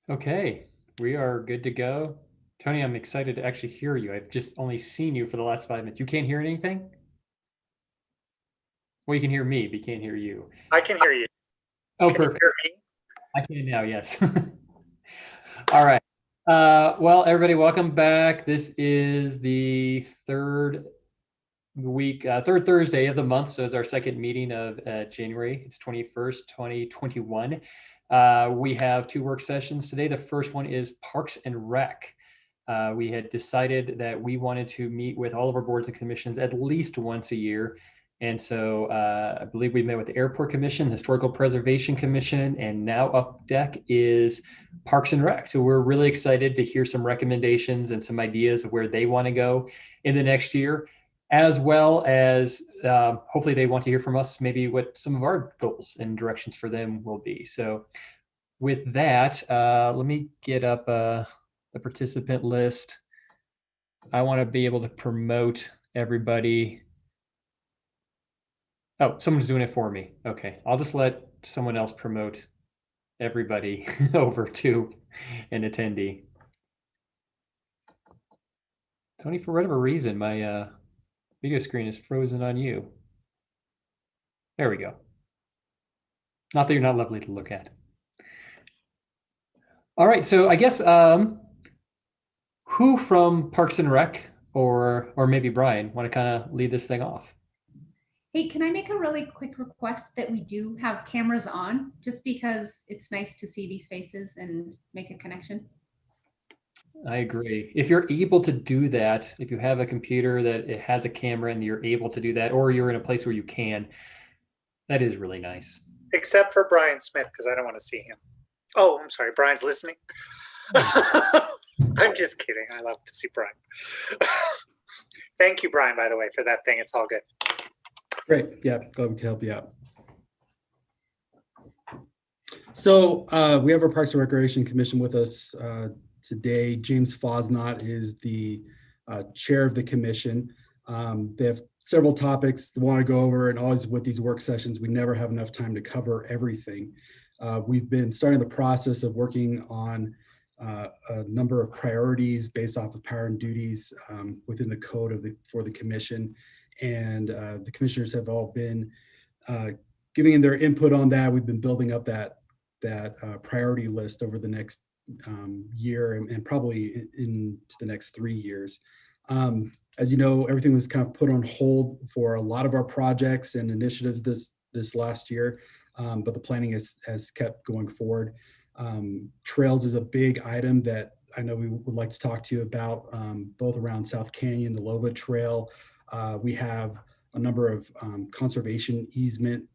Okay, we are good to go. Tony, I'm excited to actually hear you. I've just only seen you for the last 5 minutes. You can't hear anything? Well, you can hear me, but you can't hear you. I can hear you. Oh, Can you perfect. hear me? I can now, yes. All right. Well, everybody, welcome back. This is the third Thursday of the month. So it's our second meeting of January. It's 21st, 2021. We have two work sessions today. The first one is Parks and Rec. We had decided that we wanted to meet with all of our boards and commissions at least once a year. And so I believe we met with the Airport Commission, Historical Preservation Commission, and now up deck is Parks and Rec. So we're really excited to hear some recommendations and some ideas of where they want to go in the next year, as well as hopefully they want to hear from us maybe what some of our goals and directions for them will be. So with that, let me get up the participant list. I want to be able to promote everybody. Oh, someone's doing it for me. Okay, I'll just let someone else promote everybody over to an attendee. Tony, for whatever reason, my video screen is frozen on you. There we go. Not that you're not lovely to look at. All right, so I guess who from Parks and Rec or maybe Brian want to kind of lead this thing off? Hey, can I make a really quick request that we do have cameras on, just because it's nice to see these faces and make a connection? I agree. If you're able to do that, if you have a computer that it has a camera and you're able to do that, or you're in a place where you can, that is really nice. Except for Brian Smith, because I don't want to see him. Oh, I'm sorry. Brian's listening. I'm just kidding. I love to see Brian. Thank you, Brian, by the way, for that thing. It's all good. Great. Yeah, glad we can help you out. So we have our Parks and Recreation Commission with us today. James Fosnot is the chair of the commission. They have several topics they want to go over, and always with these work sessions, we never have enough time to cover everything. We've been starting the process of working on a number of priorities based off of power and duties within the code for the commission. And the commissioners have all been giving their input on that. We've been building up that priority list over the next year and probably into the next 3 years. As you know, everything was kind of put on hold for a lot of our projects and initiatives this last year, but the planning has kept going forward. Trails is a big item that I know we would like to talk to you about, both around South Canyon, the Lova Trail. We have a number of conservation easement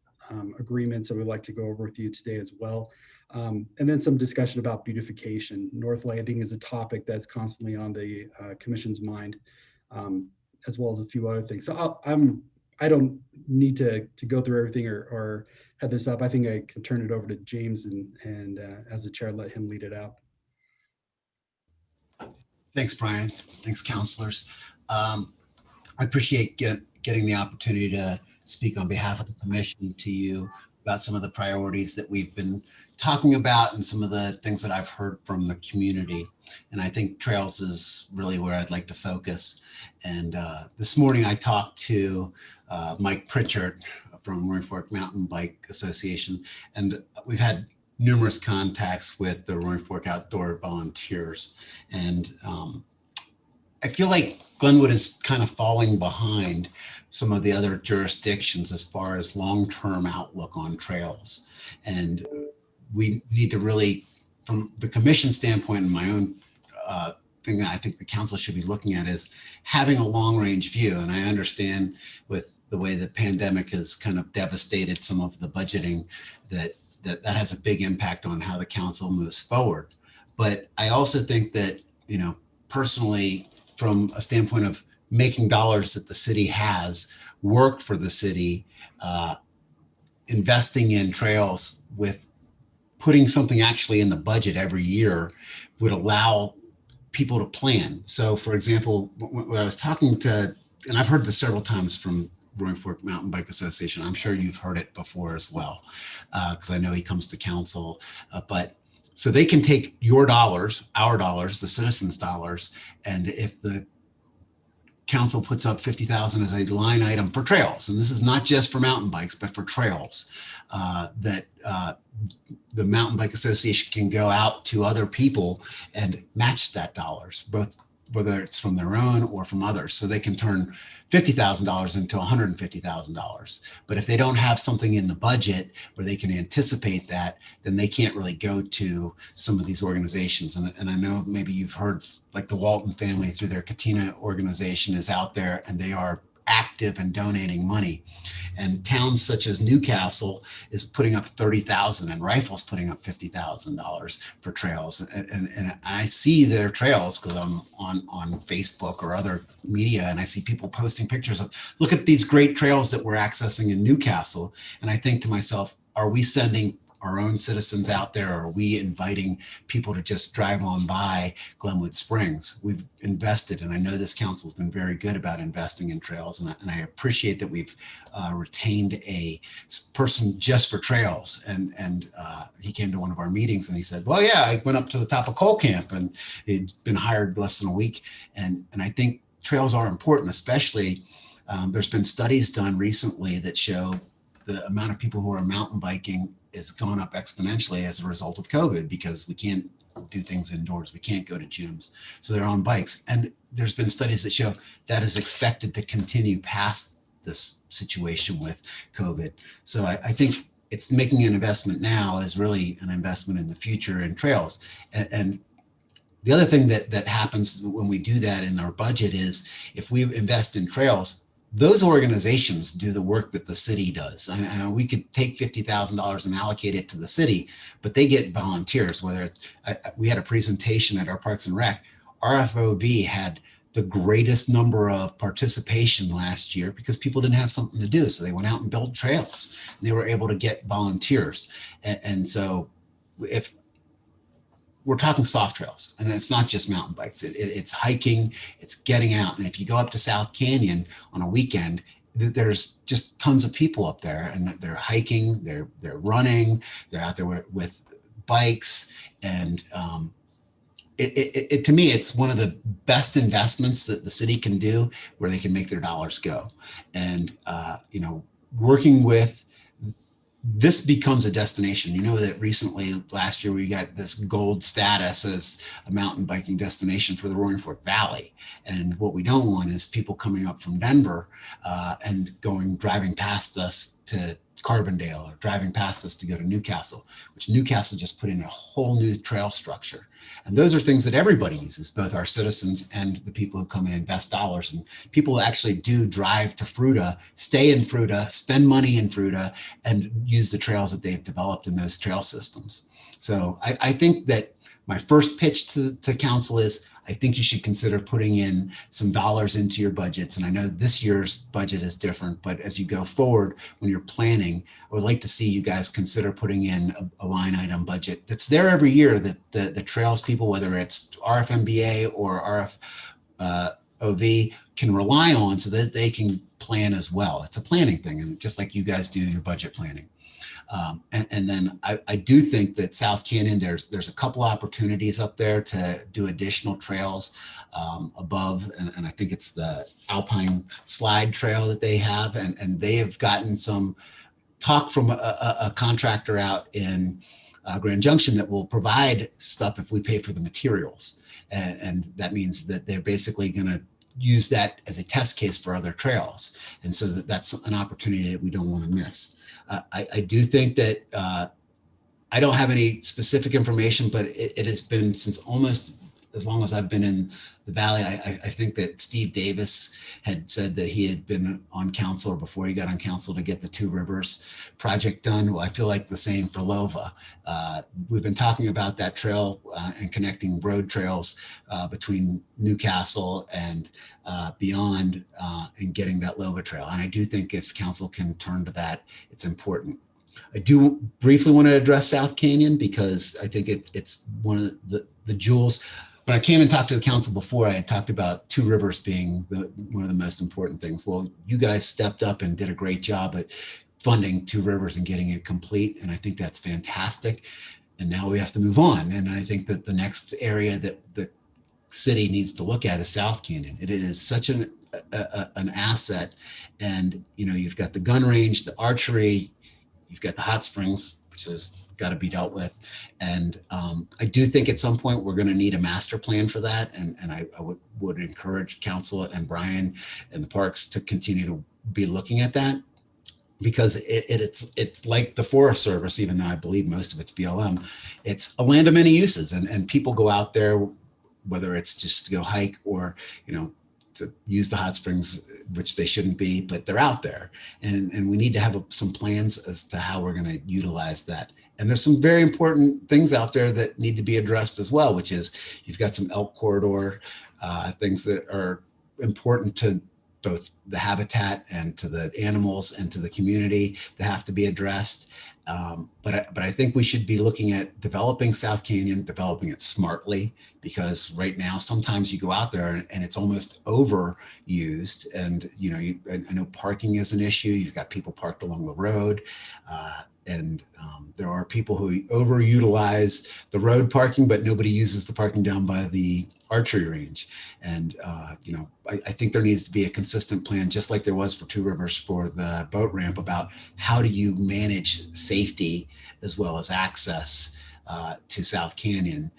agreements that we'd like to go over with you today as well. And then some discussion about beautification. North Landing is a topic that's constantly on the commission's mind, as well as a few other things. So I don't need to go through everything or head this up. I think I can turn it over to James and as the chair, let him lead it out. Thanks, Brian. Thanks, counselors. I appreciate getting the opportunity to speak on behalf of the commission to you about some of the priorities that we've been talking about and some of the things that I've heard from the community. And I think trails is really where I'd like to focus. And this morning I talked to Mike Pritchard from Roaring Fork Mountain Bike Association, and we've had numerous contacts with the Roaring Fork Outdoor Volunteers. And I feel like Glenwood is kind of falling behind some of the other jurisdictions as far as long-term outlook on trails. And we need to really, from the commission standpoint and my own thing that I think the council should be looking at is having a long-range view. And I understand with the way the pandemic has kind of devastated some of the budgeting that has a big impact on how the council moves forward. But I also think that, personally, from a standpoint of making dollars that the city has work for the city, investing in trails with putting something actually in the budget every year would allow people to plan. So for example, when I was talking to, and I've heard this several times from Roaring Fork Mountain Bike Association, I'm sure you've heard it before as well, because I know he comes to council, but So they can take your dollars, our dollars, the citizens' dollars, and if the council puts up 50,000 as a line item for trails, and this is not just for mountain bikes, but for trails, that the Mountain Bike Association can go out to other people and match that dollars, both whether it's from their own or from others. So they can turn $50,000 into $150,000. But if they don't have something in the budget where they can anticipate that, then they can't really go to some of these organizations. And I know maybe you've heard like the Walton family through their Katina organization is out there, and they are active and donating money. And towns such as Newcastle is putting up 30,000, and Rifle's putting up $50,000 for trails. And I see their trails because I'm on Facebook or other media, and I see people posting pictures of, look at these great trails that we're accessing in Newcastle. And I think to myself, are we sending our own citizens out there, or are we inviting people to just drive on by Glenwood Springs? We've invested, and I know this council's been very good about investing in trails, and I appreciate that we've retained a person just for trails. And he came to one of our meetings and he said, well, yeah, I went up to the top of Cole Camp, and he'd been hired less than a week. And I think trails are important, especially there's been studies done recently that show the amount of people who are mountain biking has gone up exponentially as a result of COVID, because we can't do things indoors. We can't go to gyms. So they're on bikes. And there's been studies that show that is expected to continue past this situation with COVID. So I think it's making an investment now is really an investment in the future in trails. And the other thing that happens when we do that in our budget is if we invest in trails, those organizations do the work that the city does. I know we could take $50,000 and allocate it to the city, but they get volunteers. Whether we had a presentation at our Parks and Rec, RFOV had the greatest number of participation last year because people didn't have something to do. So they went out and built trails, and they were able to get volunteers. And so if we're talking soft trails, and it's not just mountain bikes. It's hiking, it's getting out. And if you go up to South Canyon on a weekend, there's just tons of people up there, and they're hiking, they're running, they're out there with bikes. And to me, it's one of the best investments that the city can do where they can make their dollars go. And, working with, this becomes a destination. You know that recently, last year, we got this gold status as a mountain biking destination for the Roaring Fork Valley. And what we don't want is people coming up from Denver and driving past us to Carbondale, or driving past us to go to Newcastle, which Newcastle just put in a whole new trail structure. And those are things that everybody uses, both our citizens and the people who come and invest dollars. And people actually do drive to Fruita, stay in Fruita, spend money in Fruita, and use the trails that they've developed in those trail systems. So I think that my first pitch to council is, I think you should consider putting in some dollars into your budgets. And I know this year's budget is different, but as you go forward, when you're planning, I would like to see you guys consider putting in a line item budget that's there every year, that the trails people, whether it's RFMBA or RFOV, can rely on so that they can plan as well. It's a planning thing, and just like you guys do your budget planning. And then I do think that South Canyon, there's a couple opportunities up there to do additional trails above, and I think it's the Alpine Slide Trail that they have, and they have gotten some talk from a contractor out in Grand Junction that will provide stuff if we pay for the materials, and that means that they're basically going to use that as a test case for other trails, and so that's an opportunity that we don't want to miss. I do think that I don't have any specific information, but it has been since almost as long as I've been in the Valley. I think that Steve Davis had said that he had been on council, or before he got on council, to get the Two Rivers project done. Well, I feel like the same for Lova. We've been talking about that trail and connecting road trails between Newcastle and beyond, and getting that Lova trail. And I do think if council can turn to that, it's important. I do briefly want to address South Canyon because I think it's one of the jewels. When I came and talked to the council before, I had talked about Two Rivers being one of the most important things. Well, you guys stepped up and did a great job at funding Two Rivers and getting it complete, and I think that's fantastic. and now we have to move on. And I think that the next area that the city needs to look at is South Canyon. It is such an asset, and you've got the gun range, the archery, you've got the hot springs, which has got to be dealt with. And I do think at some point we're going to need a master plan for that. And I would encourage council and Brian and the parks to continue to be looking at that, because it's like the Forest Service, even though I believe most of it's BLM. It's a land of many uses, and people go out there, whether it's just to go hike or, to use the hot springs, which they shouldn't be, but they're out there. And we need to have some plans as to how we're going to utilize that. And there's some very important things out there that need to be addressed as well, which is you've got some elk corridor, things that are important to both the habitat and to the animals and to the community that have to be addressed. But I think we should be looking at developing South Canyon, developing it smartly, because right now sometimes you go out there and it's almost overused. And I know parking is an issue. You've got people parked along the road, and there are people who overutilize the road parking, but nobody uses the parking down by the archery range. And I think there needs to be a consistent plan, just like there was for Two Rivers for the boat ramp, about how do you manage safety as well as access to South Canyon.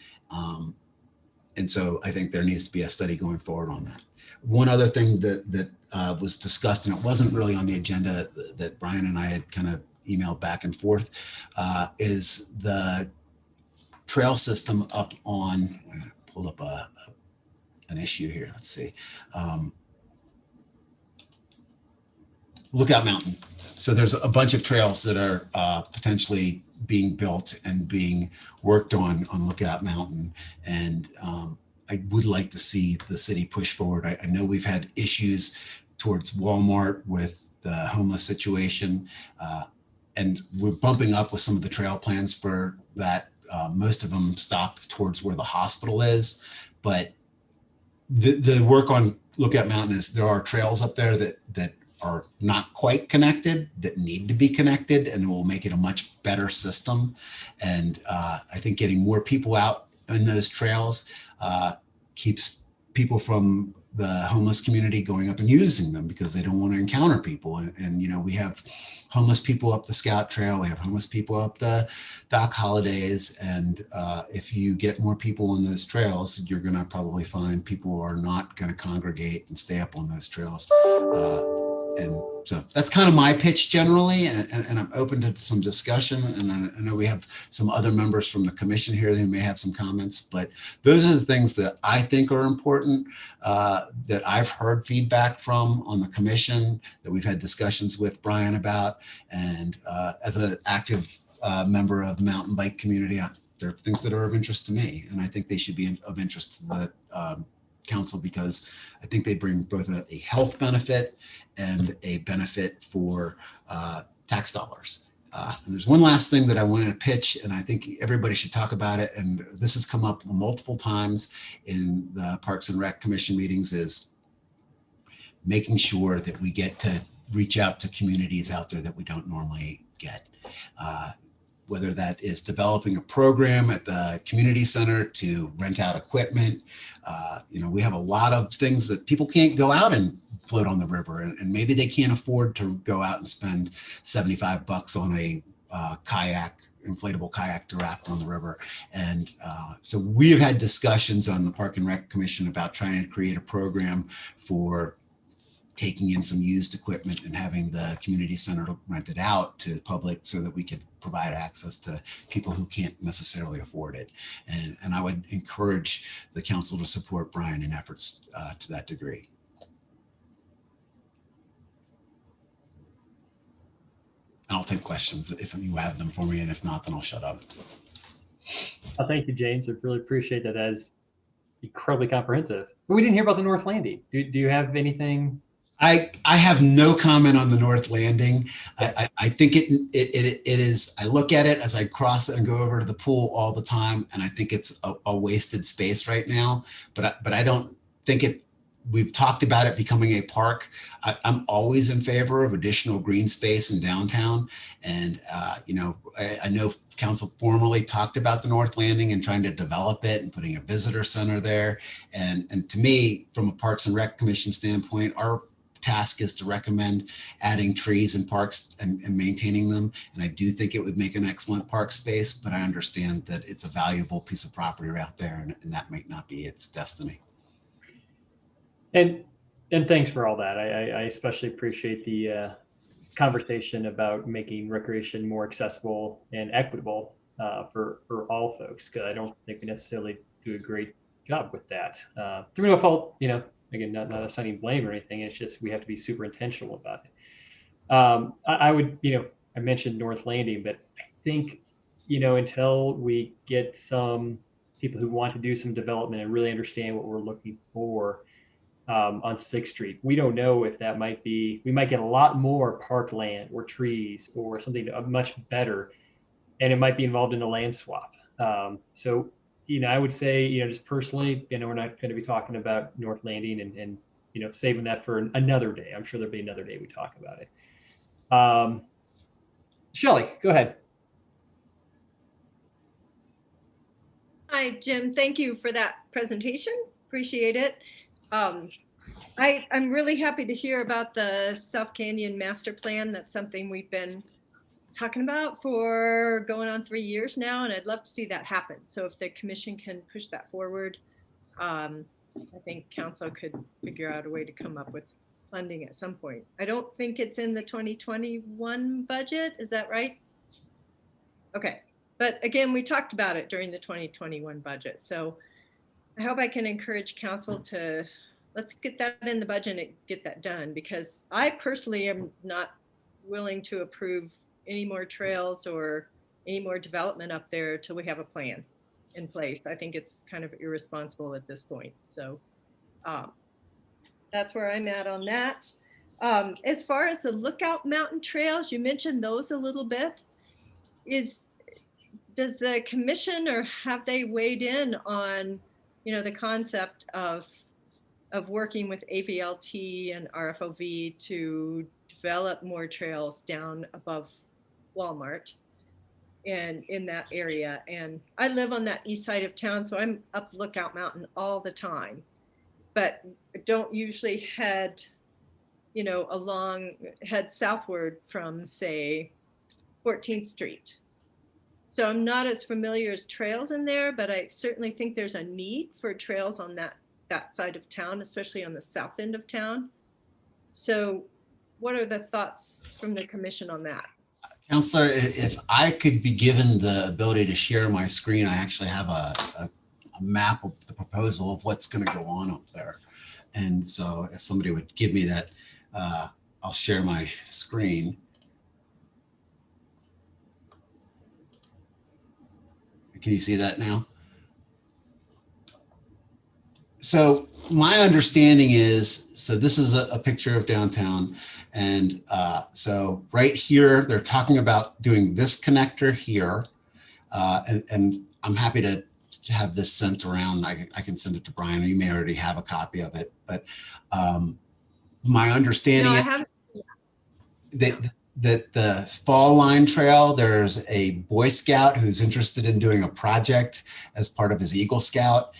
And so I think there needs to be a study going forward on that. One other thing that was discussed, and it wasn't really on the agenda, that Brian and I had kind of emailed back and forth, is the trail system up on, pull up an issue here. Let's see. Lookout Mountain. So there's a bunch of trails that are potentially being built and being worked on Lookout Mountain. And I would like to see the city push forward. I know we've had issues towards Walmart with the homeless situation. And we're bumping up with some of the trail plans for that. Most of them stop towards where the hospital is, but the work on Lookout Mountain is there are trails up there that are not quite connected, that need to be connected, and will make it a much better system. And I think getting more people out in those trails keeps people from the homeless community going up and using them, because they don't want to encounter people. And we have homeless people up the Scout Trail, we have homeless people up the Doc Holidays, and if you get more people on those trails, you're going to probably find people are not going to congregate and stay up on those trails. And so that's kind of my pitch generally, and I'm open to some discussion. And I know we have some other members from the commission here who may have some comments, but those are the things that I think are important, that I've heard feedback from on the commission, that we've had discussions with Brian about. And as an active member of the mountain bike community, there are things that are of interest to me, and I think they should be of interest to the council, because I think they bring both a health benefit and a benefit for tax dollars. And there's one last thing that I wanted to pitch, and I think everybody should talk about it, and this has come up multiple times in the Parks and Rec Commission meetings, is making sure that we get to reach out to communities out there that we don't normally get. Whether that is developing a program at the community center to rent out equipment. We have a lot of things that people can't go out and float on the river, and maybe they can't afford to go out and spend $75 on a inflatable kayak to raft on the river. And so we have had discussions on the Park and Rec Commission about trying to create a program for taking in some used equipment and having the community center rent it out to the public, so that we could provide access to people who can't necessarily afford it. And I would encourage the council to support Brian in efforts to that degree. And I'll take questions if you have them for me, and if not, then I'll shut up. Oh, thank you, James. I really appreciate that. That is incredibly comprehensive. But we didn't hear about the North Landing. Do you have anything? I have no comment on the North Landing. I think it is, I look at it as I cross and go over to the pool all the time, and I think it's a wasted space right now, but I don't think we've talked about it becoming a park. I'm always in favor of additional green space in downtown. And, I know council formally talked about the North Landing and trying to develop it and putting a visitor center there. And to me, from a Parks and Rec Commission standpoint, our task is to recommend adding trees in parks and maintaining them. And I do think it would make an excellent park space, but I understand that it's a valuable piece of property out there, and that might not be its destiny. And thanks for all that. I especially appreciate the conversation about making recreation more accessible and equitable for all folks, because I don't think we necessarily do a great job with that. Through no fault, again, not assigning blame or anything. It's just we have to be super intentional about it. I would, I mentioned North Landing, but I think, until we get some people who want to do some development and really understand what we're looking for on 6th Street, we don't know if that might be, we might get a lot more parkland or trees or something much better, and it might be involved in a land swap. So I would say, just personally, we're not going to be talking about North Landing and saving that for another day. I'm sure there'll be another day we talk about it. Shelley, go ahead. Hi, Jim. Thank you for that presentation. Appreciate it. I'm really happy to hear about the South Canyon Master Plan. That's something we've been talking about for going on 3 years now, and I'd love to see that happen. So if the commission can push that forward, I think council could figure out a way to come up with funding at some point. I don't think it's in the 2021 budget. Is that right? Okay. But again, we talked about it during the 2021 budget. So I hope I can encourage council to let's get that in the budget and get that done, because I personally am not willing to approve any more trails or any more development up there till we have a plan in place. I think it's kind of irresponsible at this point. So that's where I'm at on that. As far as the Lookout Mountain trails, you mentioned those a little bit. Does the commission, or have they weighed in on, the concept of working with AVLT and RFOV to develop more trails down above Walmart and in that area? And I live on that east side of town, so I'm up Lookout Mountain all the time, but don't usually head southward from, say, 14th Street. So I'm not as familiar as trails in there, but I certainly think there's a need for trails on that side of town, especially on the south end of town. So what are the thoughts from the commission on that? Counselor, if I could be given the ability to share my screen, I actually have a map of the proposal of what's going to go on up there. And so if somebody would give me that, I'll share my screen. Can you see that now? So my understanding is, so this is a picture of downtown. And so right here, they're talking about doing this connector here. And I'm happy to have this sent around. I can send it to Brian. You may already have a copy of it. But my understanding is that the Fall Line Trail, there's a Boy Scout who's interested in doing a project as part of his Eagle Scout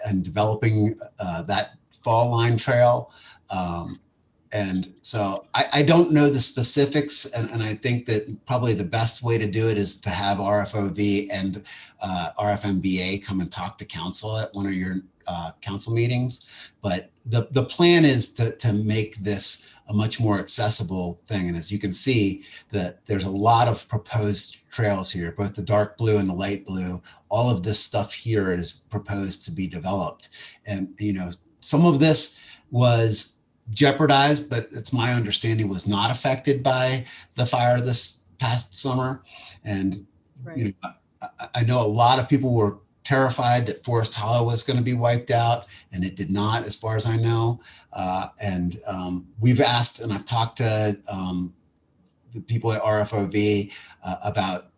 and developing that Fall Line Trail. And so I don't know the specifics, and I think that probably the best way to do it is to have RFOV and RFMBA come and talk to council at one of your council meetings. But the plan is to make this a much more accessible thing. And as you can see, that there's a lot of proposed trails here, both the dark blue and the light blue. All of this stuff here is proposed to be developed. And, some of this was jeopardized, but it's my understanding was not affected by the fire this past summer. And, Right. I know a lot of people were terrified that Forest Hollow was going to be wiped out, and it did not, as far as I know. And we've asked, and I've talked to the people at RFOV about,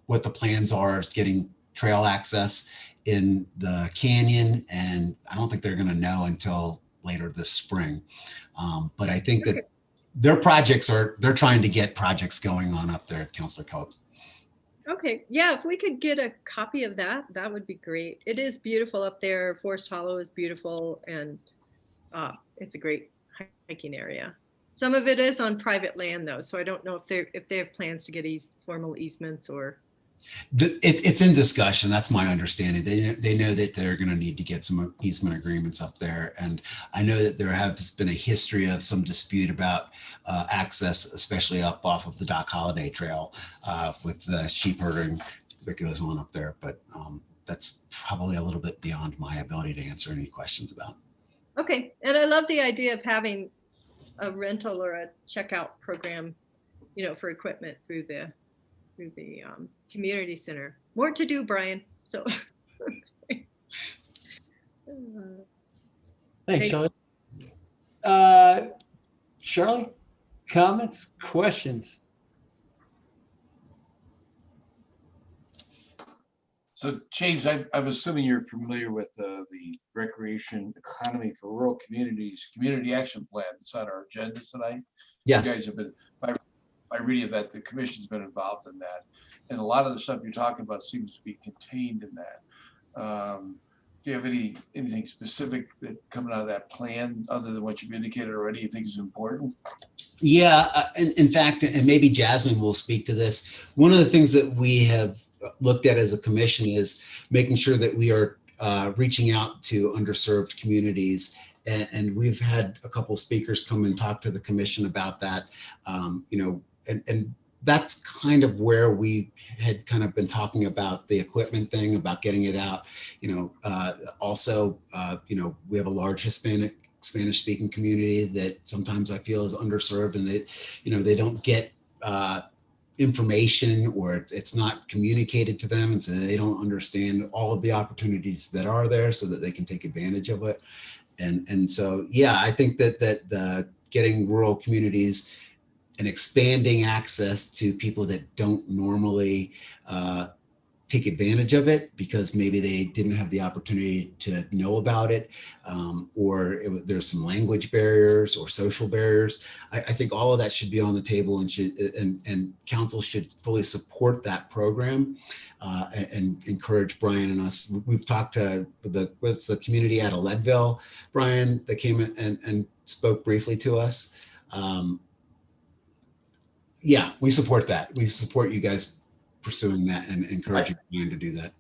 what the plans are as getting trail access in the canyon, and I don't think they're going to know until later this spring. But I think that they're trying to get projects going on up there, Councilor Cope. Okay, yeah, if we could get a copy of that, that would be great. It is beautiful up there. Forest Hollow is beautiful, and it's a great hiking area. Some of it is on private land though, so I don't know if they have plans to get formal easements or. It's in discussion. That's my understanding. They know that they're going to need to get some easement agreements up there, and I know that there has been a history of some dispute about access, especially up off of the Doc Holliday Trail with the sheep herding that goes on up there. But that's probably a little bit beyond my ability to answer any questions about. Okay, and I love the idea of having a rental or a checkout program, for equipment through the community center. More to do, Brian. So Thanks, Charlie. Charlie, comments, questions? So James, I'm assuming you're familiar with the Recreation Economy for Rural Communities Community Action Plan that's on our agenda tonight. Yes. You guys have been, by reading that, the commission's been involved in that. And a lot of the stuff you're talking about seems to be contained in that. Do you have anything specific that coming out of that plan, other than what you've indicated already, you think is important? Yeah, in fact, and maybe Jasmine will speak to this. One of the things that we have looked at as a commission is making sure that we are reaching out to underserved communities. And we've had a couple of speakers come and talk to the commission about that, and that's kind of where we had kind of been talking about the equipment thing, about getting it out. Also, we have a large Spanish speaking community that sometimes I feel is underserved, and they don't get information, or it's not communicated to them, and so they don't understand all of the opportunities that are there so that they can take advantage of it. And so, yeah, I think that getting rural communities and expanding access to people that don't normally take advantage of it because maybe they didn't have the opportunity to know about it, or there's some language barriers or social barriers. I think all of that should be on the table, and council should fully support that program and encourage Brian and us. We've talked to the community out of Leadville, Brian, that came and spoke briefly to us. Yeah, we support that. We support you guys pursuing that and encouraging you to do that.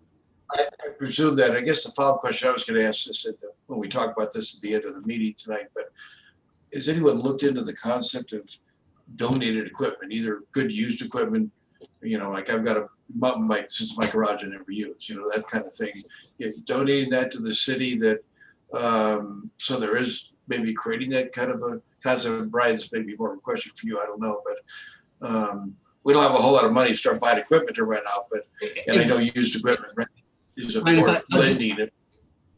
I presume that. I guess the follow-up question I was going to ask this when we talk about this at the end of the meeting tonight, but has anyone looked into the concept of donated equipment, either good used equipment, like I've got a mountain bike since my garage I never use, that kind of thing. Donating that to the city so there is maybe creating that kind of a concept. Brian's maybe more of a question for you, I don't know, but we don't have a whole lot of money to start buying equipment to rent out, and I know used equipment is important.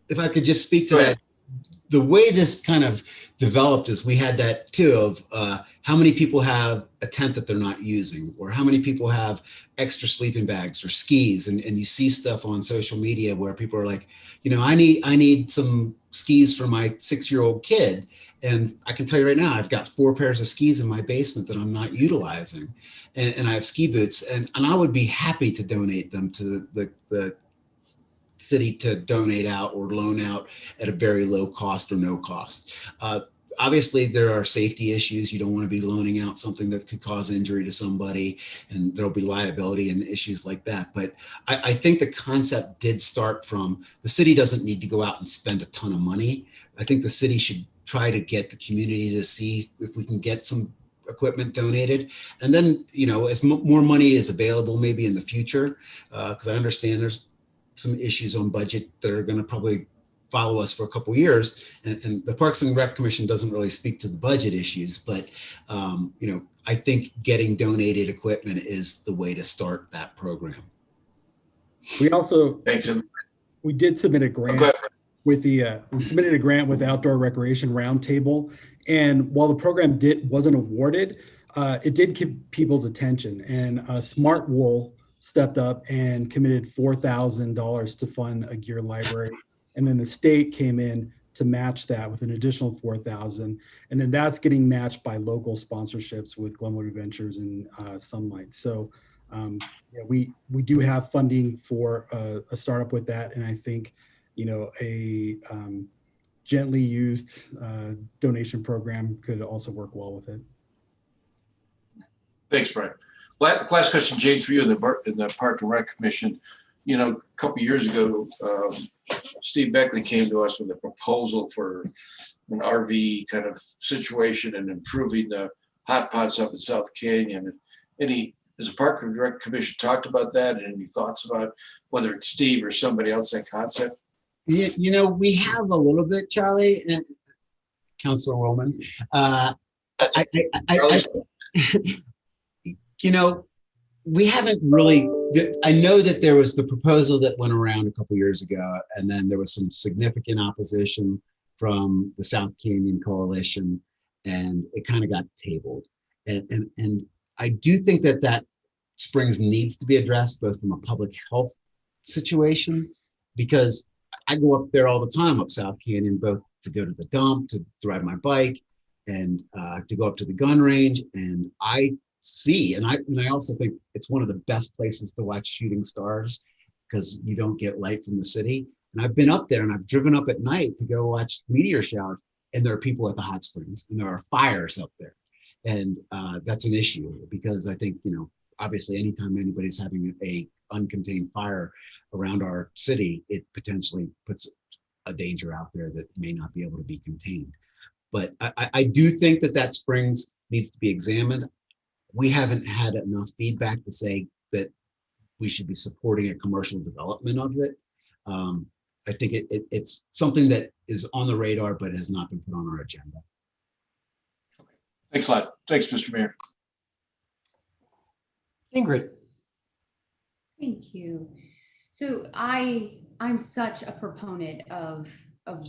If I could just speak to that, the way this kind of developed is we had that too of how many people have a tent that they're not using, or how many people have extra sleeping bags or skis, and you see stuff on social media where people are like, I need some skis for my 6-year-old kid. And I can tell you right now, I've got 4 pairs of skis in my basement that I'm not utilizing. And I have ski boots, and I would be happy to donate them to the city to donate out or loan out at a very low cost or no cost. Obviously, there are safety issues. You don't want to be loaning out something that could cause injury to somebody, and there'll be liability and issues like that. But I think the concept did start from the city doesn't need to go out and spend a ton of money. I think the city should try to get the community to see if we can get some equipment donated. And then, as more money is available, maybe in the future, because I understand there's some issues on budget that are going to probably follow us for a couple of years. And the Parks and Rec Commission doesn't really speak to the budget issues, but, I think getting donated equipment is the way to start that program. We also, Thanks. we did submit a grant with we submitted a grant with Outdoor Recreation Roundtable. And while the program wasn't awarded, it did keep people's attention. And Smart Wool stepped up and committed $4,000 to fund a gear library. And then the state came in to match that with an additional 4,000. And then that's getting matched by local sponsorships with Glenwood Adventures and Sunlight. So yeah, we do have funding for a startup with that. And I think, a gently used donation program could also work well with it. Thanks, Brian. Last question, James, for you in the Park and Rec Commission. A couple of years ago, Steve Beckley came to us with a proposal for an RV kind of situation and improving the hot pots up in South Canyon. Has the Park and Rec Commission talked about that, and any thoughts about whether it's Steve or somebody else, that concept? We have a little bit, Charlie, and Councilor Roman. We haven't really, I know that there was the proposal that went around a couple years ago, and then there was some significant opposition from the South Canyon Coalition, and it kind of got tabled. And I do think that Springs needs to be addressed, both from a public health situation, because I go up there all the time, up South Canyon, both to go to the dump, to ride my bike, and to go up to the gun range. And I see, and I also think it's one of the best places to watch shooting stars, because you don't get light from the city. And I've been up there, and I've driven up at night to go watch meteor showers, and there are people at the hot springs, and there are fires up there. And that's an issue, because I think, obviously anytime anybody's having a uncontained fire around our city, it potentially puts a danger out there that may not be able to be contained. But I do think that springs needs to be examined. We haven't had enough feedback to say that we should be supporting a commercial development of it. I think it's something that is on the radar, but has not been put on our agenda. Thanks a lot. Thanks, Mr. Mayor. Ingrid. Thank you. So I'm such a proponent of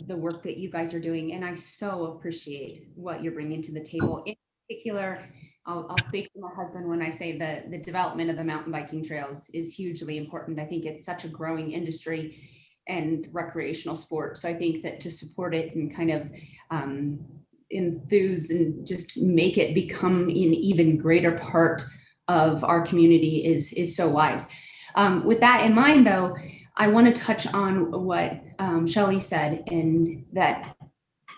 the work that you guys are doing, and I so appreciate what you're bringing to the table. In particular, I'll speak to my husband when I say that the development of the mountain biking trails is hugely important. I think it's such a growing industry and recreational sport. So I think that to support it and kind of enthuse and just make it become an even greater part of our community is so wise. With that in mind, though, I want to touch on what Shelley said, in that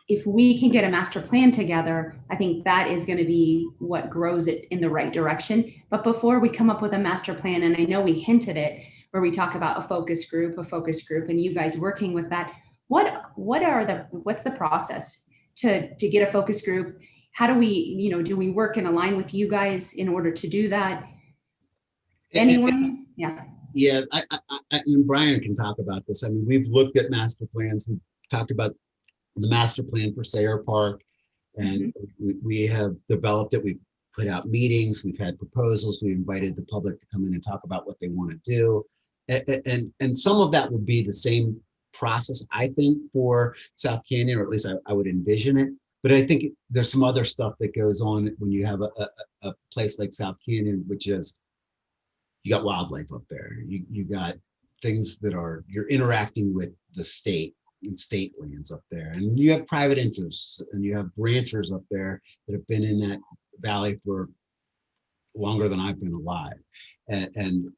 if we can get a master plan together, I think that is going to be what grows it in the right direction. But before we come up with a master plan, and I know we hinted it, where we talk about a focus group, and you guys working with that, what's the process to get a focus group? How do we, do we work and align with you guys in order to do that? Anyone? Yeah. Yeah, I and Brian can talk about this. I mean, we've looked at master plans. We've talked about the master plan for Sayre Park, and we have developed it. We've put out meetings. We've had proposals. We invited the public to come in and talk about what they want to do. And some of that would be the same process, I think, for South Canyon, or at least I would envision it. But I think there's some other stuff that goes on when you have a place like South Canyon, which is, you got wildlife up there. You got things that you're interacting with the state and state lands up there. And you have private interests, and you have ranchers up there that have been in that valley for longer than I've been alive. And then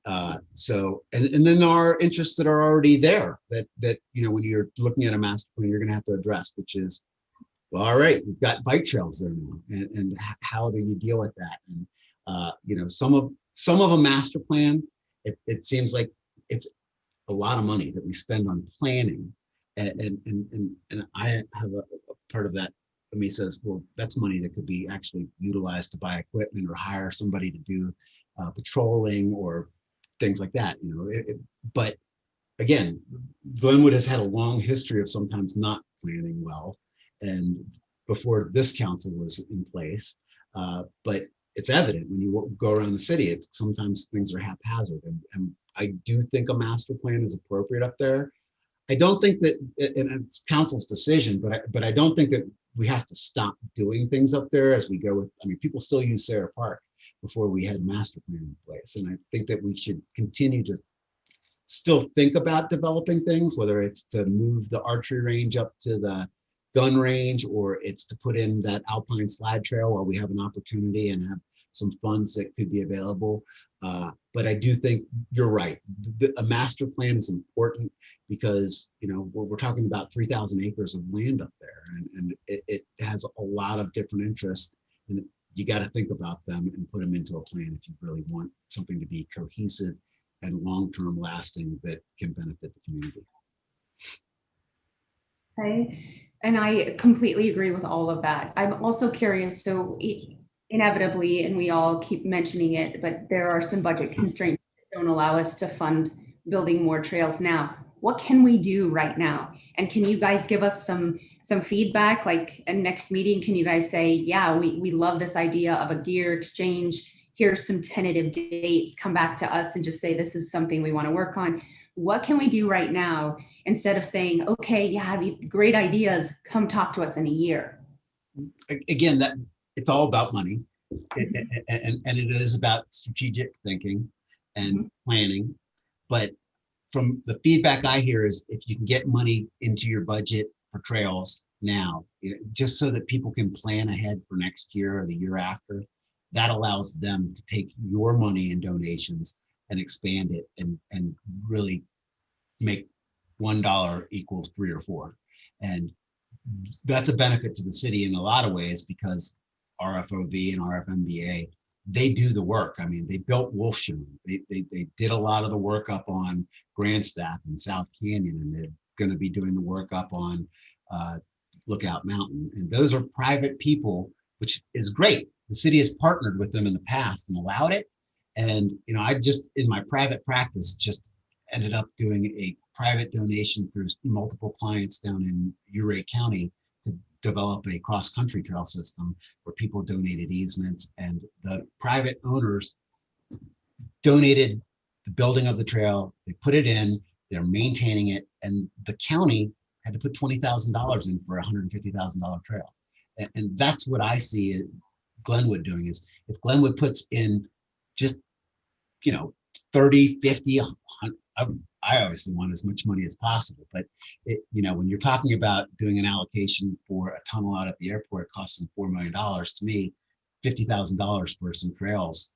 there are interests that are already there that when you're looking at a master plan, you're going to have to address, which is, well, all right, we've got bike trails there now, and how do you deal with that? And some of a master plan, it seems like it's a lot of money that we spend on planning, and I have a part of that. Me says, well, that's money that could be actually utilized to buy equipment or hire somebody to do patrolling or things like that. But again, Glenwood has had a long history of sometimes not planning well, and before this council was in place. But it's evident when you go around the city, it's sometimes things are haphazard, and I do think a master plan is appropriate up there. I don't think that, and it's council's decision, but I don't think that we have to stop doing things up there as we go with. I mean, people still use Sayre Park before we had master plan in place. ways. And I think that we should continue to still think about developing things, whether it's to move the archery range up to the gun range, or it's to put in that alpine slide trail while we have an opportunity and have some funds that could be available. But I do think you're right. A master plan is important because, you know, we're talking about 3,000 acres of land up there, and it has a lot of different interests, and you got to think about them and put them into a plan if you really want something to be cohesive and long-term lasting that can benefit the community. Okay. And I completely agree with all of that. I'm also curious, so inevitably, and we all keep mentioning it, but there are some budget constraints that don't allow us to fund building more trails now. What can we do right now? And can you guys give us some feedback? Like a next meeting, can you guys say, yeah, we love this idea of a gear exchange. Here's some tentative dates, come back to us and just say, this is something we want to work on. What can we do right now instead of saying, okay, yeah, great ideas, come talk to us in a year? Again, that it's all about money, and it is about strategic thinking and planning. But from the feedback I hear is if you can get money into your budget for trails now, just so that people can plan ahead for next year or the year after, that allows them to take your money and donations and expand it and really make $1 equals 3 or 4. And that's a benefit to the city in a lot of ways, because RFOB and RFMBA, they do the work. I mean, they built Wolfsham. They did a lot of the work up on Grandstaff and South Canyon, and they're going to be doing the work up on Lookout Mountain. And those are private people, which is great. The city has partnered with them in the past and allowed it. And, you know, I just, in my private practice, just ended up doing a private donation through multiple clients down in Ouray County to develop a cross-country trail system where people donated easements, and the private owners donated the building of the trail. They put it in, they're maintaining it, and the county had to put $20,000 in for a $150,000 trail. And that's what I see Glenwood doing. Is if Glenwood puts in just, you know, 30, 50, 100, I obviously want as much money as possible, but you know, when you're talking about doing an allocation for a tunnel out at the airport costing $4 million, to me, $50,000 for some trails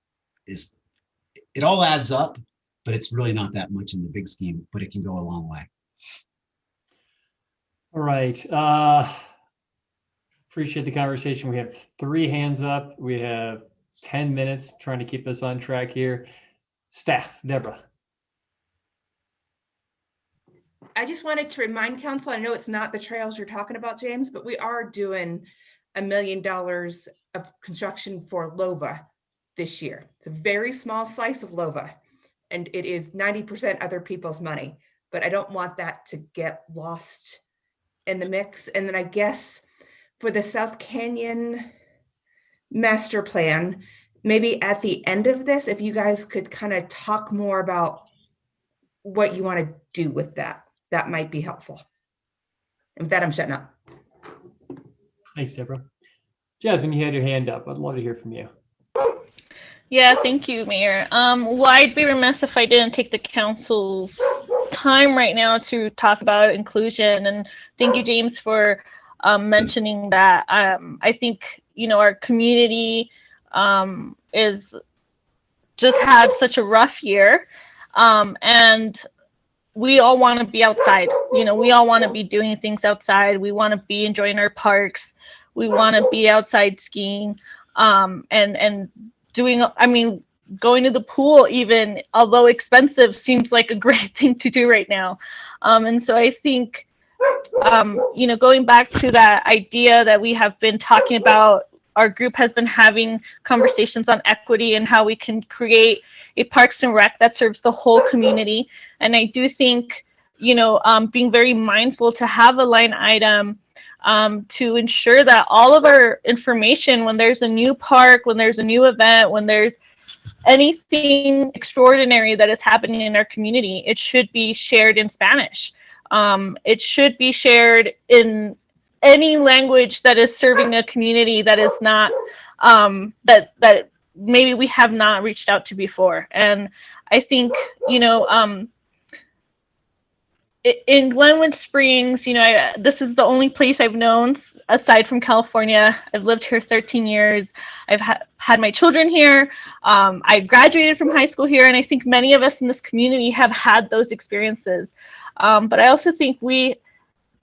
it all adds up, but it's really not that much in the big scheme, but it can go a long way. All right. Appreciate the conversation. We have 3 hands up. We have 10 minutes trying to keep us on track here. Staff, Deborah. I just wanted to remind council, I know it's not the trails you're talking about, James, but we are doing $1 million of construction for LOVA this year. It's a very small slice of LOVA, and it is 90% other people's money, but I don't want that to get lost in the mix. And then I guess for the South Canyon master plan, maybe at the end of this, if you guys could kind of talk more about what you want to do with that, that might be helpful. And with that, I'm shutting up. Thanks, Deborah. Jasmine, you had your hand up. I'd love to hear from you. Yeah, thank you, Mayor. Well, I'd be remiss if I didn't take the council's time right now to talk about inclusion. And thank you, James, for mentioning that. I think, you know, our community is just had such a rough year, and we all want to be outside. You know, we all want to be doing things outside. We want to be enjoying our parks. We want to be outside skiing, and doing, I mean, going to the pool, even although expensive, seems like a great thing to do right now. And so I think, you know, going back to that idea that we have been talking about, our group has been having conversations on equity and how we can create a Parks and Rec that serves the whole community. And I do think, you know, being very mindful to have a line item to ensure that all of our information, when there's a new park, when there's a new event, when there's anything extraordinary that is happening in our community, it should be shared in Spanish. It should be shared in any language that is serving a community that is not that maybe we have not reached out to before. And I think, in Glenwood Springs, this is the only place I've known aside from California. I've lived here 13 years. I've had my children here. I graduated from high school here, and I think many of us in this community have had those experiences. But I also think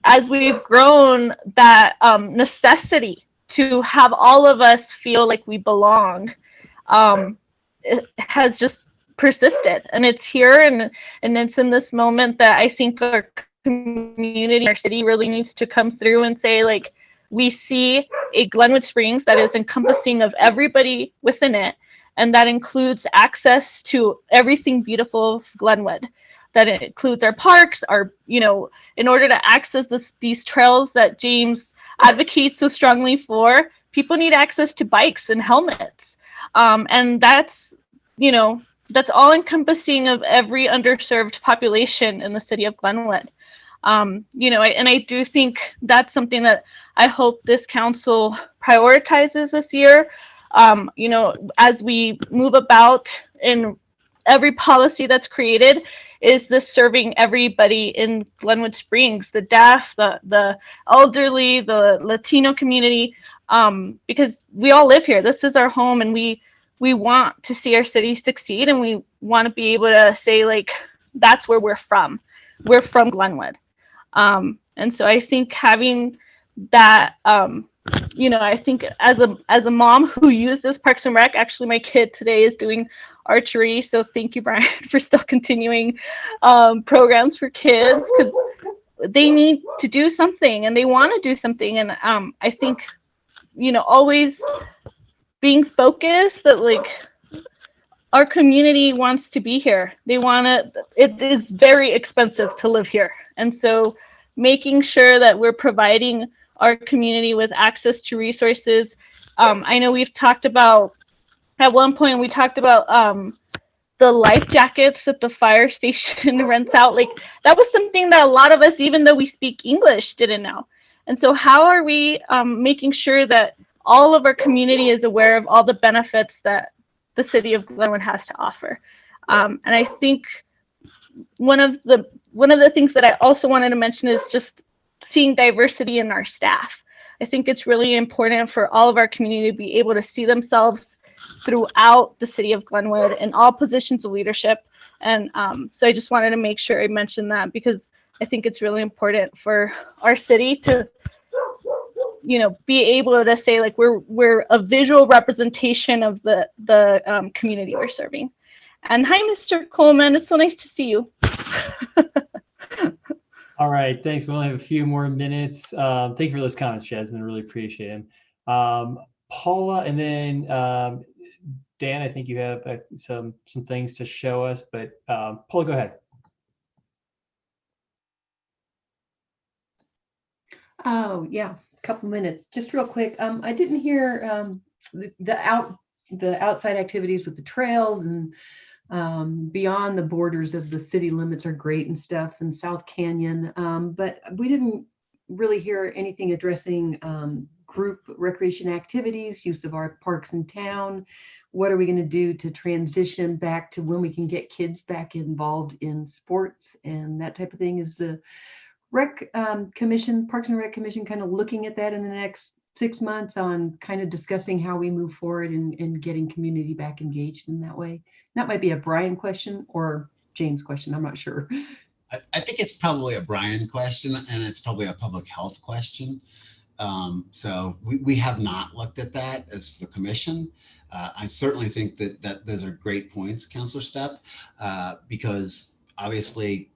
as we've grown, that necessity to have all of us feel like we belong, it has just persisted, and it's here, and it's in this moment that I think our community, our city really needs to come through and say, like, we see a Glenwood Springs that is encompassing of everybody within it, and that includes access to everything beautiful of Glenwood. That it includes our parks, in order to access these trails that James advocates so strongly for, people need access to bikes and helmets. And that's all encompassing of every underserved population in the city of Glenwood. And I do think that's something that I hope this council prioritizes this year. As we move about in every policy that's created, is this serving everybody in Glenwood Springs, the deaf, the elderly, the Latino community, because we all live here. This is our home, and we want to see our city succeed, and we want to be able to say, like, that's where we're from. We're from Glenwood. And so I think having that, I think as a mom who uses Parks and Rec, actually my kid today is doing archery. So thank you, Brian, for still continuing programs for kids, because they need to do something and they want to do something. And I think, always being focused that, like, our community wants to be here. It is very expensive to live here. And so making sure that we're providing our community with access to resources. I know we've talked about, at one point we talked about the life jackets that the fire station rents out. Like, that was something that a lot of us, even though we speak English, didn't know. And so how are we making sure that all of our community is aware of all the benefits that the city of Glenwood has to offer? And I think one of the things that I also wanted to mention is just seeing diversity in our staff. I think it's really important for all of our community to be able to see themselves throughout the city of Glenwood in all positions of leadership. And so I just wanted to make sure I mentioned that, because I think it's really important for our city to, be able to say, like, we're a visual representation of the community we're serving. And hi, Mr. Coleman. It's so nice to see you. All right, thanks. We only have a few more minutes. Thank you for those comments, Jasmine. Really appreciate them. Paula, and then Dan, I think you have some things to show us, but Paula, go ahead. Oh, yeah, a couple minutes, just real quick. I didn't hear the outside activities with the trails and beyond the borders of the city limits are great and stuff, and South Canyon, but we didn't really hear anything addressing group recreation activities, use of our parks in town. What are we going to do to transition back to when we can get kids back involved in sports and that type of thing? Is the Parks and Rec Commission kind of looking at that in the next 6 months on kind of discussing how we move forward and getting community back engaged in that way? That might be a Brian question or James question. I'm not sure. I think it's probably a Brian question, and it's probably a public health question. So we have not looked at that as the commission. I certainly think that those are great points, Councilor Stepp, because obviously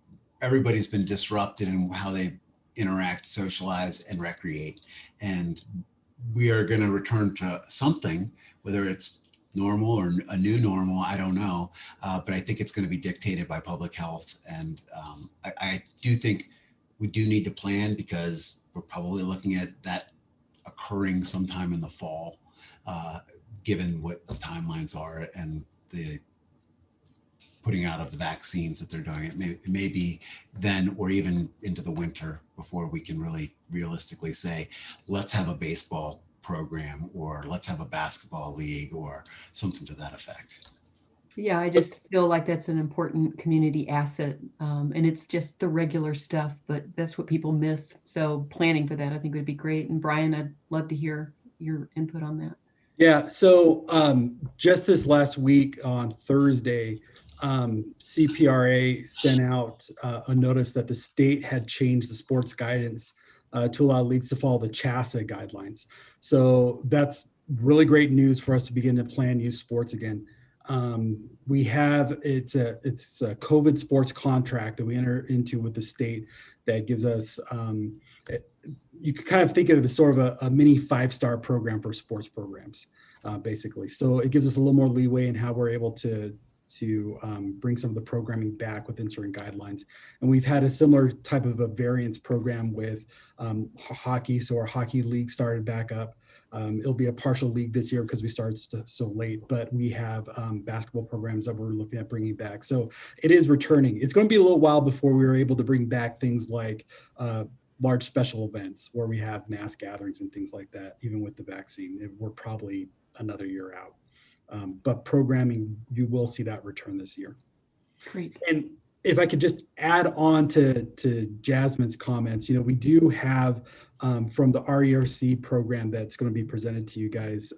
everybody's been disrupted in how they interact, socialize, and recreate. And we are going to return to something, whether it's normal or a new normal, I don't know. But I think it's going to be dictated by public health. And I do think we do need to plan, because we're probably looking at that occurring sometime in the fall, given what the timelines are and the putting out of the vaccines that they're doing. It may be then or even into the winter before we can really realistically say, let's have a baseball program, or let's have a basketball league, or something to that effect. Yeah, I just feel like that's an important community asset. And it's just the regular stuff, but that's what people miss. So planning for that, I think would be great. And Brian, I'd love to hear your input on that. Yeah, so just this last week on Thursday, CPRA sent out a notice that the state had changed the sports guidance to allow leagues to follow the CHASA guidelines. So that's really great news for us to begin to plan youth sports again. We have, it's a COVID sports contract that we enter into with the state that gives us, you could kind of think of it as sort of a mini 5-star program for sports programs, basically. So it gives us a little more leeway in how we're able to bring some of the programming back within certain guidelines. And we've had a similar type of a variance program with hockey. So our hockey league started back up. It'll be a partial league this year because we started so late, but we have basketball programs that we're looking at bringing back. So it is returning. It's going to be a little while before we were able to bring back things like large special events where we have mass gatherings and things like that, even with the vaccine. We're probably another year out. But programming, you will see that return this year. Great. And if I could just add on to Jasmine's comments, we do have from the RERC program that's going to be presented to you guys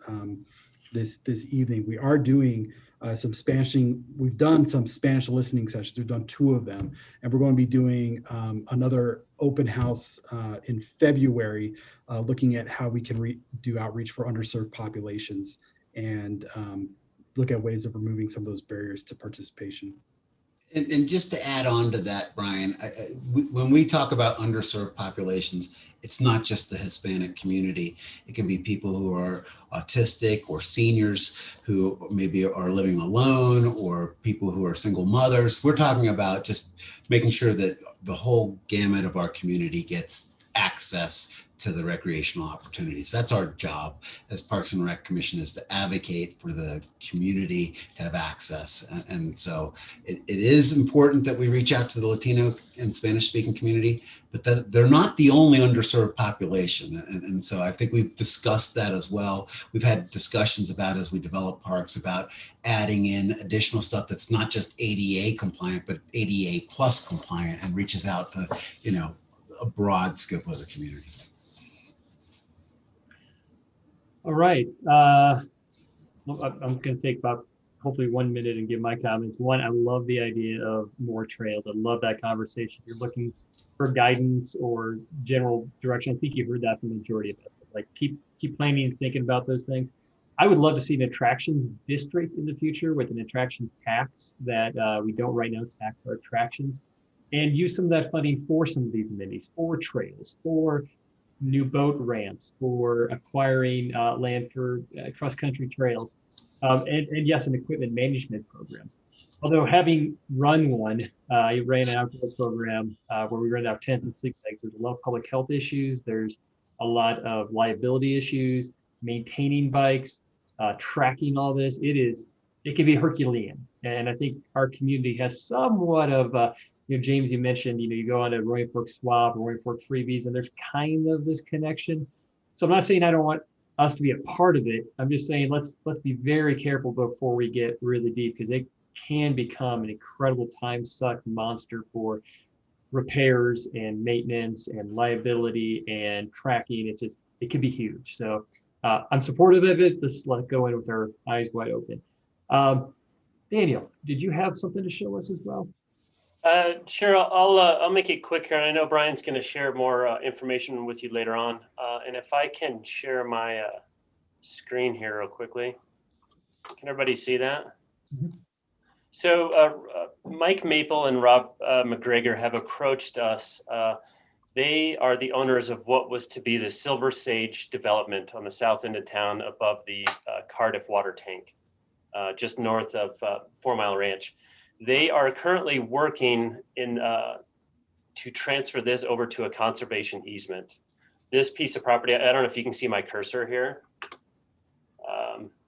this evening. We are doing some Spanishing. We've done some Spanish listening sessions. We've done 2 of them, and we're going to be doing another open house in February, looking at how we can do outreach for underserved populations and look at ways of removing some of those barriers to participation. And just to add on to that, Brian, when we talk about underserved populations, it's not just the Hispanic community. It can be people who are autistic or seniors who maybe are living alone, or people who are single mothers. We're talking about just making sure that the whole gamut of our community gets access to the recreational opportunities. That's our job as Parks and Rec Commission, is to advocate for the community to have access. And so it is important that we reach out to the Latino and Spanish speaking community, but they're not the only underserved population. And so I think we've discussed that as well. We've had discussions about, as we develop parks, about adding in additional stuff that's not just ADA compliant, but ADA plus compliant, and reaches out to, a broad scope of the community. All right. I'm going to take about hopefully 1 minute and give my comments. One, I love the idea of more trails. I love that conversation. You're looking for guidance or general direction. I think you heard that from the majority of us. Like keep planning and thinking about those things. I would love to see an attractions district in the future with an attraction tax that we don't right now tax our attractions, and use some of that funding for some of these minis, for trails, for new boat ramps, for acquiring land for cross-country trails, and yes, an equipment management program. Although having run one, I ran an outdoor program where we rented out tents and sleep bags. There's a lot of public health issues. There's a lot of liability issues, maintaining bikes, tracking all this. It can be Herculean. And I think our community has somewhat of James, you mentioned, you go on to Roaring Fork Swap or Roaring Fork Freebies, and there's kind of this connection. So I'm not saying I don't want us to be a part of it. I'm just saying let's be very careful before we get really deep, because it can become an incredible time suck monster for repairs and maintenance and liability and tracking. It can be huge. So I'm supportive of it. Let's go in with our eyes wide open. Daniel, did you have something to show us as well? Sure, I'll make it quicker. I know Brian's going to share more information with you later on. And if I can share my screen here real quickly. Can everybody see that? Mm-hmm. So Mike Maple and Rob McGregor have approached us. They are the owners of what was to be the Silver Sage development on the south end of town above the Cardiff water tank, just north of 4 Mile Ranch. They are currently working to transfer this over to a conservation easement. This piece of property, I don't know if you can see my cursor here.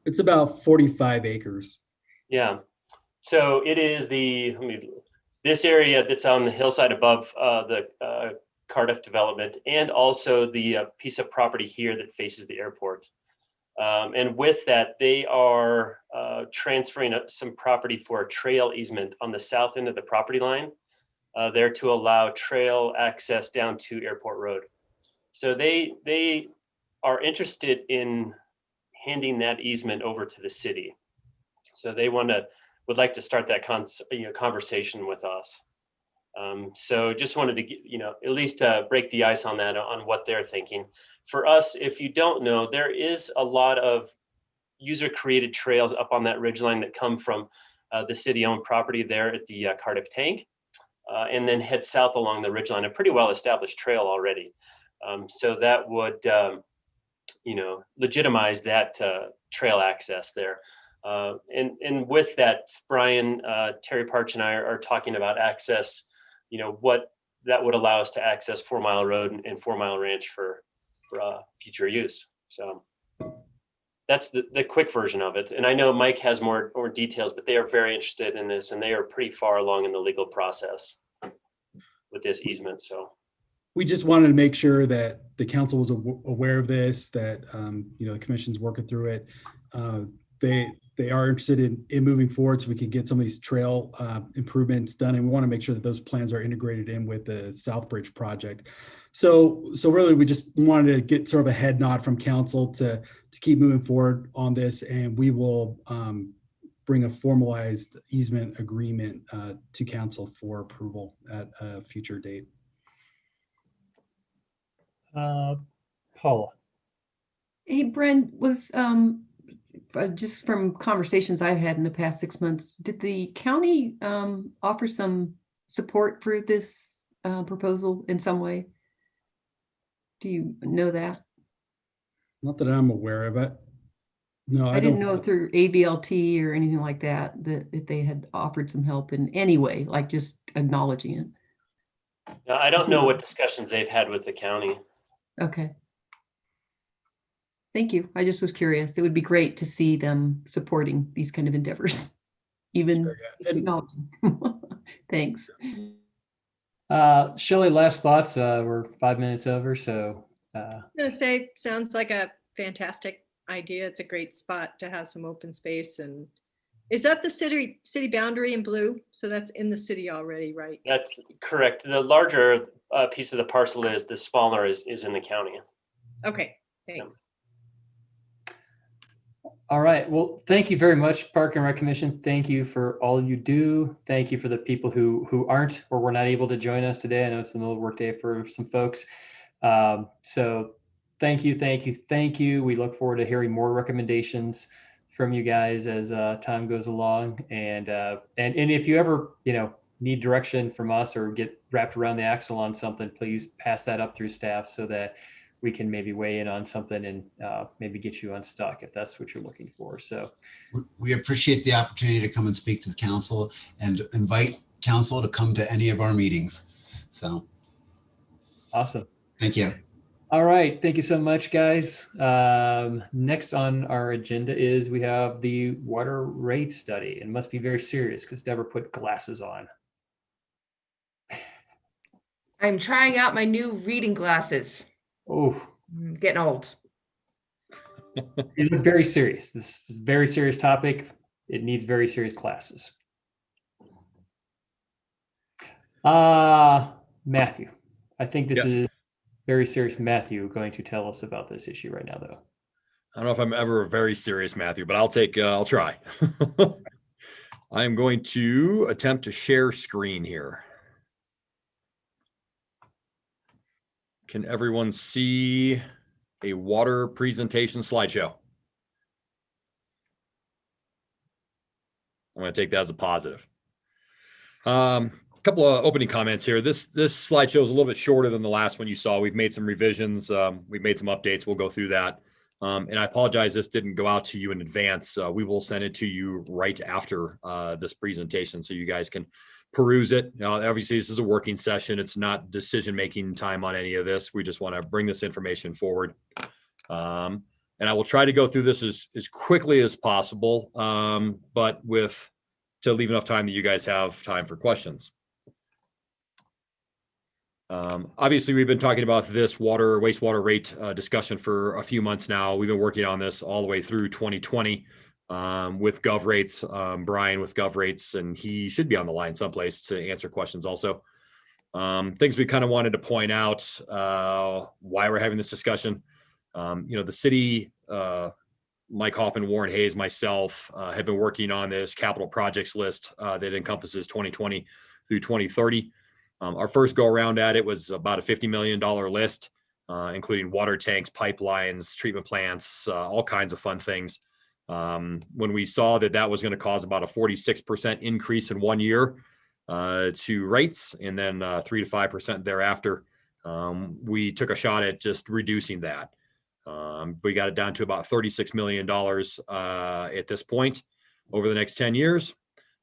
It's about 45 acres. Yeah. So it is this area that's on the hillside above the Cardiff development, and also the piece of property here that faces the airport. And with that, they are transferring some property for a trail easement on the south end of the property line there to allow trail access down to Airport Road. So they are interested in handing that easement over to the city. So they would like to start that conversation with us. So just wanted to get, at least break the ice on that, on what they're thinking. For us, if you don't know, there is a lot of user-created trails up on that ridgeline that come from the city-owned property there at the Cardiff Tank, and then head south along the ridgeline, a pretty well-established trail already. So that would, legitimize that trail access there. And with that, Brian, Terry Parch and I are talking about access, what that would allow us to access 4 Mile Road and 4 Mile Ranch for future use. So that's the quick version of it. And I know Mike has more details, but they are very interested in this, and they are pretty far along in the legal process with this easement. So we just wanted to make sure that the council was aware of this, that the commission's working through it. They are interested in moving forward so we can get some of these trail improvements done, and we want to make sure that those plans are integrated in with the Southbridge project. So really, we just wanted to get sort of a head nod from council to keep moving forward on this, and we will bring a formalized easement agreement to council for approval at a future date. Paula. Hey, Brent, was just from conversations I've had in the past 6 months, did the county offer some support for this proposal in some way? Do you know that? Not that I'm aware of it. No, I didn't know through AVLT or anything like that if they had offered some help in any way, like just acknowledging it. no, I don't know what discussions they've had with the county. Okay. Thank you. I just was curious. It would be great to see them supporting these kind of endeavors, even acknowledging. Thanks. Shelley, last thoughts. We're 5 minutes over, so. I'm gonna say, sounds like a fantastic idea. It's a great spot to have some open space. And is that the city boundary in blue? So that's in the city already, right? That's correct. The larger piece of the parcel is, the smaller is in the county. Okay, thanks. All right. Well, thank you very much, Park and Rec Commission. Thank you for all you do. Thank you for the people who aren't or were not able to join us today. I know it's the middle of the workday for some folks. So thank you. We look forward to hearing more recommendations from you guys as time goes along. And if you ever, need direction from us or get wrapped around the axle on something, please pass that up through staff so that we can maybe weigh in on something and maybe get you unstuck if that's what you're looking for. So we appreciate the opportunity to come and speak to the council and invite council to come to any of our meetings. So awesome. Thank you. All right. Thank you so much, guys. Next on our agenda is we have the water rate study. It must be very serious because Deborah put glasses on. I'm trying out my new reading glasses. Oh, I'm getting old. You look very serious. This is a very serious topic. It needs very serious glasses. Matthew, I think this is very serious. Matthew going to tell us about this issue right now, though. I don't know if I'm ever a very serious Matthew, but I'll try. I am going to attempt to share screen here. Can everyone see a water presentation slideshow? I'm going to take that as a positive. A couple of opening comments here. This slideshow is a little bit shorter than the last one you saw. We've made some revisions. We've made some updates. We'll go through that. And I apologize, this didn't go out to you in advance. We will send it to you right after this presentation so you guys can peruse it. Obviously, this is a working session. It's not decision-making time on any of this. We just want to bring this information forward. And I will try to go through this as quickly as possible, but to leave enough time that you guys have time for questions. Obviously, we've been talking about this wastewater rate discussion for a few months now. We've been working on this all the way through 2020 with GovRates, Brian with GovRates, and he should be on the line someplace to answer questions also. Things we kind of wanted to point out why we're having this discussion. The city, Mike Hoffman, Warren Hayes, myself have been working on this capital projects list that encompasses 2020 through 2030. Our first go around at it was about a $50 million list, including water tanks, pipelines, treatment plants, all kinds of fun things. When we saw that that was going to cause about a 46% increase in 1 year to rates, and then 3 to 5% thereafter, we took a shot at just reducing that. We got it down to about $36 million at this point over the next 10 years.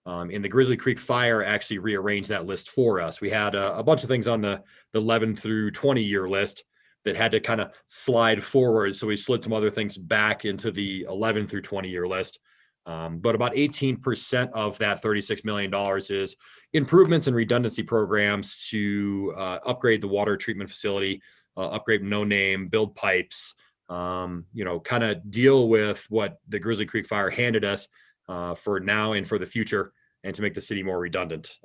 And the Grizzly Creek Fire actually rearranged that list for us. We had a bunch of things on the 11 through 20 year list that had to kind of slide forward. So we slid some other things back into the 11 through 20 year list. But about 18% of that $36 million is improvements and redundancy programs to upgrade the water treatment facility, upgrade No Name, build pipes, kind of deal with what the Grizzly Creek Fire handed us for now and for the future, and to make the city more redundant.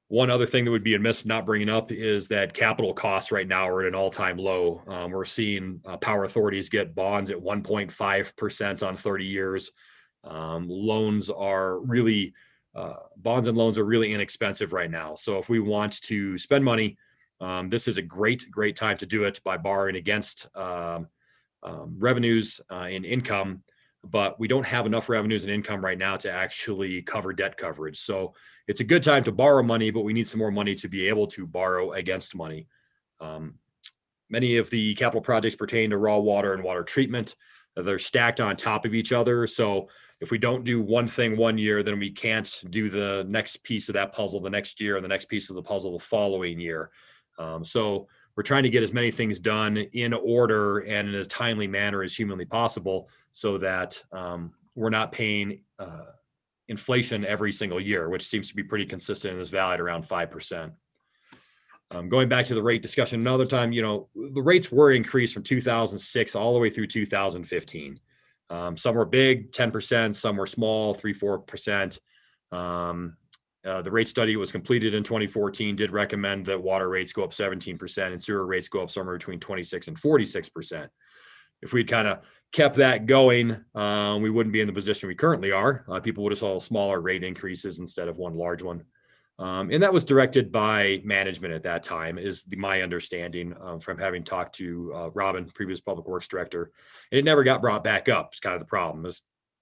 One other thing that would be amiss not bringing up is that capital costs right now are at an all-time low. We're seeing power authorities get bonds at 1.5% on 30 years. Loans are really, bonds and loans are really inexpensive right now. So if we want to spend money, this is a great time to do it by borrowing against revenues and income. But we don't have enough revenues and income right now to actually cover debt coverage. So it's a good time to borrow money, but we need some more money to be able to borrow against money. Many of the capital projects pertain to raw water and water treatment. They're stacked on top of each other. So if we don't do one thing 1 year, then we can't do the next piece of that puzzle the next year, and the next piece of the puzzle the following year. So we're trying to get as many things done in order and in a timely manner as humanly possible, so that we're not paying inflation every single year, which seems to be pretty consistent in this valley at around 5%. Going back to the rate discussion another time, the rates were increased from 2006 all the way through 2015. Some were big, 10%, some were small, 3-4%. The rate study was completed in 2014, did recommend that water rates go up 17% and sewer rates go up somewhere between 26 and 46%. If we'd kind of kept that going, we wouldn't be in the position we currently are. People would have saw smaller rate increases instead of one large one. And that was directed by management at that time, is my understanding from having talked to Robin, previous public works director. And it never got brought back up. It's kind of the problem.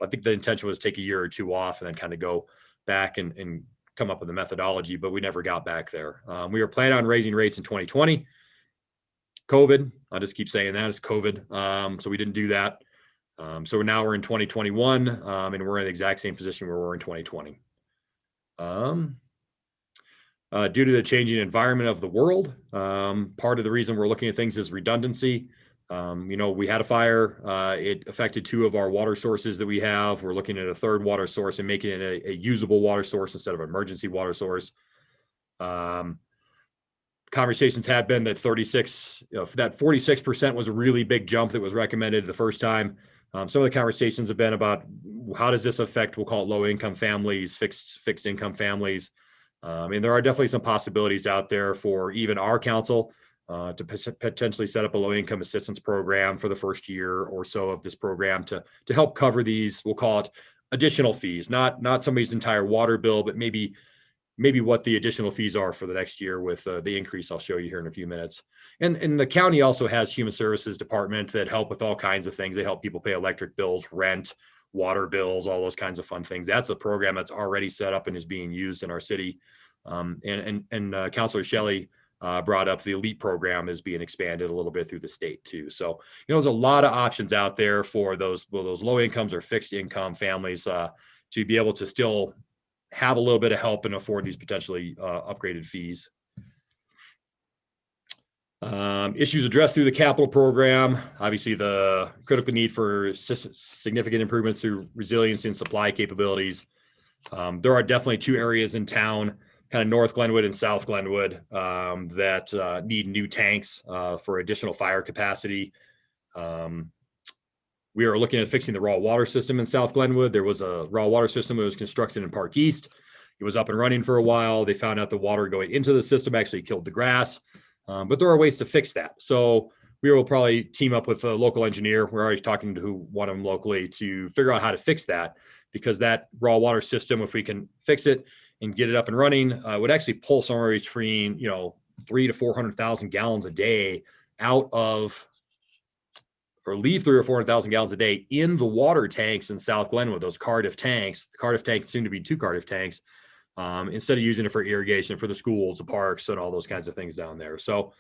I think the intention was to take a year or two off and then kind of go back and come up with a methodology, but we never got back there. We were planning on raising rates in 2020. COVID, I'll just keep saying that, it's COVID. So we didn't do that. So now we're in 2021 and we're in the exact same position where we were in 2020. Due to the changing environment of the world, part of the reason we're looking at things is redundancy. We had a fire, it affected 2 of our water sources that we have. We're looking at a 3rd water source and making it a usable water source instead of an emergency water source. Conversations have been that that 46% was a really big jump that was recommended the first time. Some of the conversations have been about how does this affect, we'll call it low income families, fixed income families. And there are definitely some possibilities out there for even our council to potentially set up a low income assistance program for the first year or so of this program to help cover these, we'll call it additional fees, not somebody's entire water bill, but maybe what the additional fees are for the next year with the increase I'll show you here in a few minutes. And the county also has human services department that help with all kinds of things. They help people pay electric bills, rent, water bills, all those kinds of fun things. That's a program that's already set up and is being used in our city. And Councilor Shelley brought up the ELITE program is being expanded a little bit through the state too. So, there's a lot of options out there for those low incomes or fixed income families to be able to still have a little bit of help and afford these potentially upgraded fees. Issues addressed through the capital program, obviously the critical need for significant improvements through resiliency and supply capabilities. There are definitely 2 areas in town kind of North Glenwood and South Glenwood that need new tanks for additional fire capacity. We are looking at fixing the raw water system in South Glenwood. There was a raw water system that was constructed in Park East. It was up and running for a while. They found out the water going into the system actually killed the grass, but there are ways to fix that. So we will probably team up with a local engineer. We're already talking to one of them locally to figure out how to fix that, because that raw water system, if we can fix it and get it up and running, would actually pull somewhere between 300,000 to 400,000 gallons a day out of, or leave 300,000 or 400,000 gallons a day in the water tanks in South Glenwood, those Cardiff tanks. The Cardiff tanks, soon to be 2 Cardiff tanks, instead of using it for irrigation for the schools, the parks, and all those kinds of things down there. So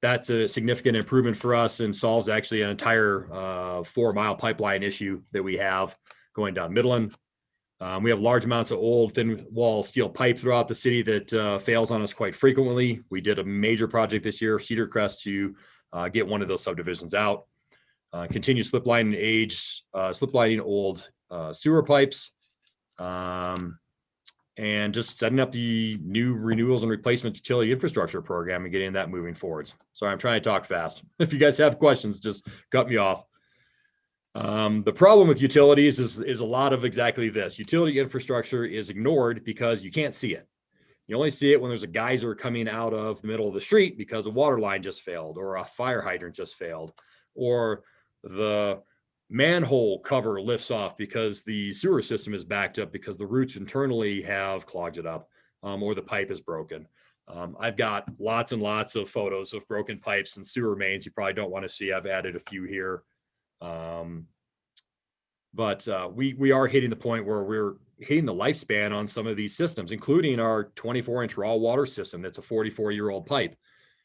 that's a significant improvement for us and solves actually an entire 4-mile pipeline issue that we have going down Midland. We have large amounts of old thin wall steel pipe throughout the city that fails on us quite frequently. We did a major project this year, Cedar Crest, to get one of those subdivisions out. Continue slip lining old sewer pipes, and just setting up the new renewals and replacement utility infrastructure program and getting that moving forward. Sorry, I'm trying to talk fast. If you guys have questions, just cut me off. The problem with utilities is a lot of exactly this. Utility infrastructure is ignored because you can't see it. You only see it when there's a geyser coming out of the middle of the street because a water line just failed, or a fire hydrant just failed, or the manhole cover lifts off because the sewer system is backed up because the roots internally have clogged it up, or the pipe is broken. I've got lots and lots of photos of broken pipes and sewer mains you probably don't want to see. I've added a few here. But we are hitting the point where we're hitting the lifespan on some of these systems, including our 24-inch raw water system that's a 44-year-old pipe.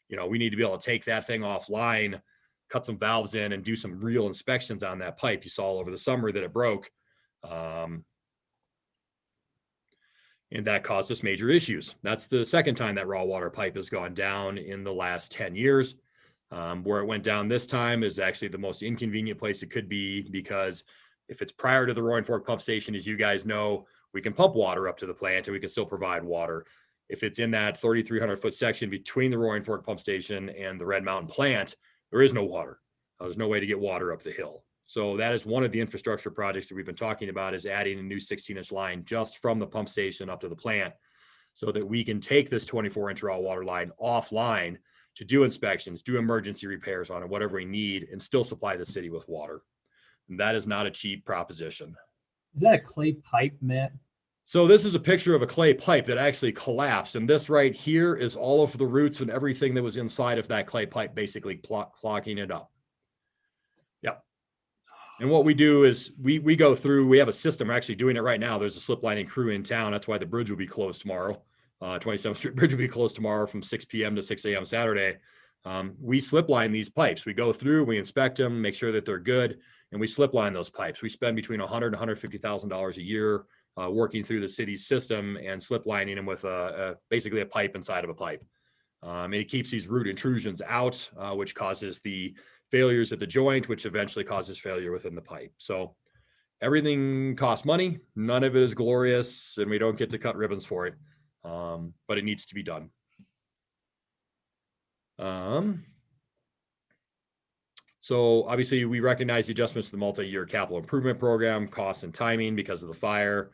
We need to be able to take that thing offline, cut some valves in, and do some real inspections on that pipe. You saw over the summer that it broke. And that caused us major issues. That's the second time that raw water pipe has gone down in the last 10 years. Where it went down this time is actually the most inconvenient place it could be, because if it's prior to the Roaring Fork pump station, as you guys know, we can pump water up to the plant and we can still provide water. If it's in that 3,300 foot section between the Roaring Fork pump station and the Red Mountain plant, there is no water. There's no way to get water up the hill. So that is one of the infrastructure projects that we've been talking about, is adding a new 16-inch line just from the pump station up to the plant, so that we can take this 24-inch raw water line offline to do inspections, do emergency repairs on it, whatever we need, and still supply the city with water. And that is not a cheap proposition. Is that a clay pipe, Matt? So this is a picture of a clay pipe that actually collapsed. And this right here is all of the roots and everything that was inside of that clay pipe, basically clogging it up. Yep. And what we do is we go through, we have a system. We're actually doing it right now. There's a slip lining crew in town. That's why the bridge will be closed tomorrow. 27th Street Bridge will be closed tomorrow from 6 p.m. to 6 a.m. Saturday. We slip line these pipes. We go through, we inspect them, make sure that they're good, and we slip line those pipes. We spend between $100,000 and $150,000 a year working through the city's system and slip lining them with basically a pipe inside of a pipe. And it keeps these root intrusions out, which causes the failures at the joint, which eventually causes failure within the pipe. So everything costs money. None of it is glorious, and we don't get to cut ribbons for it. But it needs to be done. So obviously we recognize the adjustments to the multi-year capital improvement program, costs and timing because of the fire.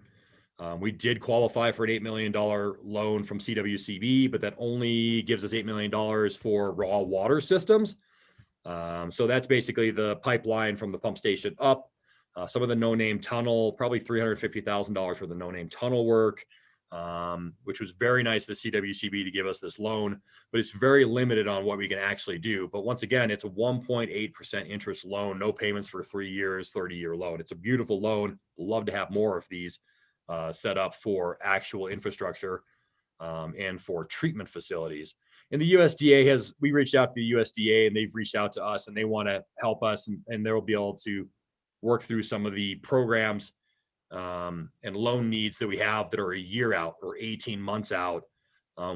We did qualify for an $8 million loan from CWCB, but that only gives us $8 million for raw water systems. So that's basically the pipeline from the pump station up. Some of the no-name tunnel, probably $350,000 for the no-name tunnel work. Which was very nice of the CWCB to give us this loan, but it's very limited on what we can actually do. But once again, it's a 1.8% interest loan, no payments for 3 years, 30-year loan. It's a beautiful loan. Love to have more of these set up for actual infrastructure and for treatment facilities. And the USDA we reached out to the USDA, and they've reached out to us, and they want to help us, and they'll be able to work through some of the programs and loan needs that we have that are a year out or 18 months out.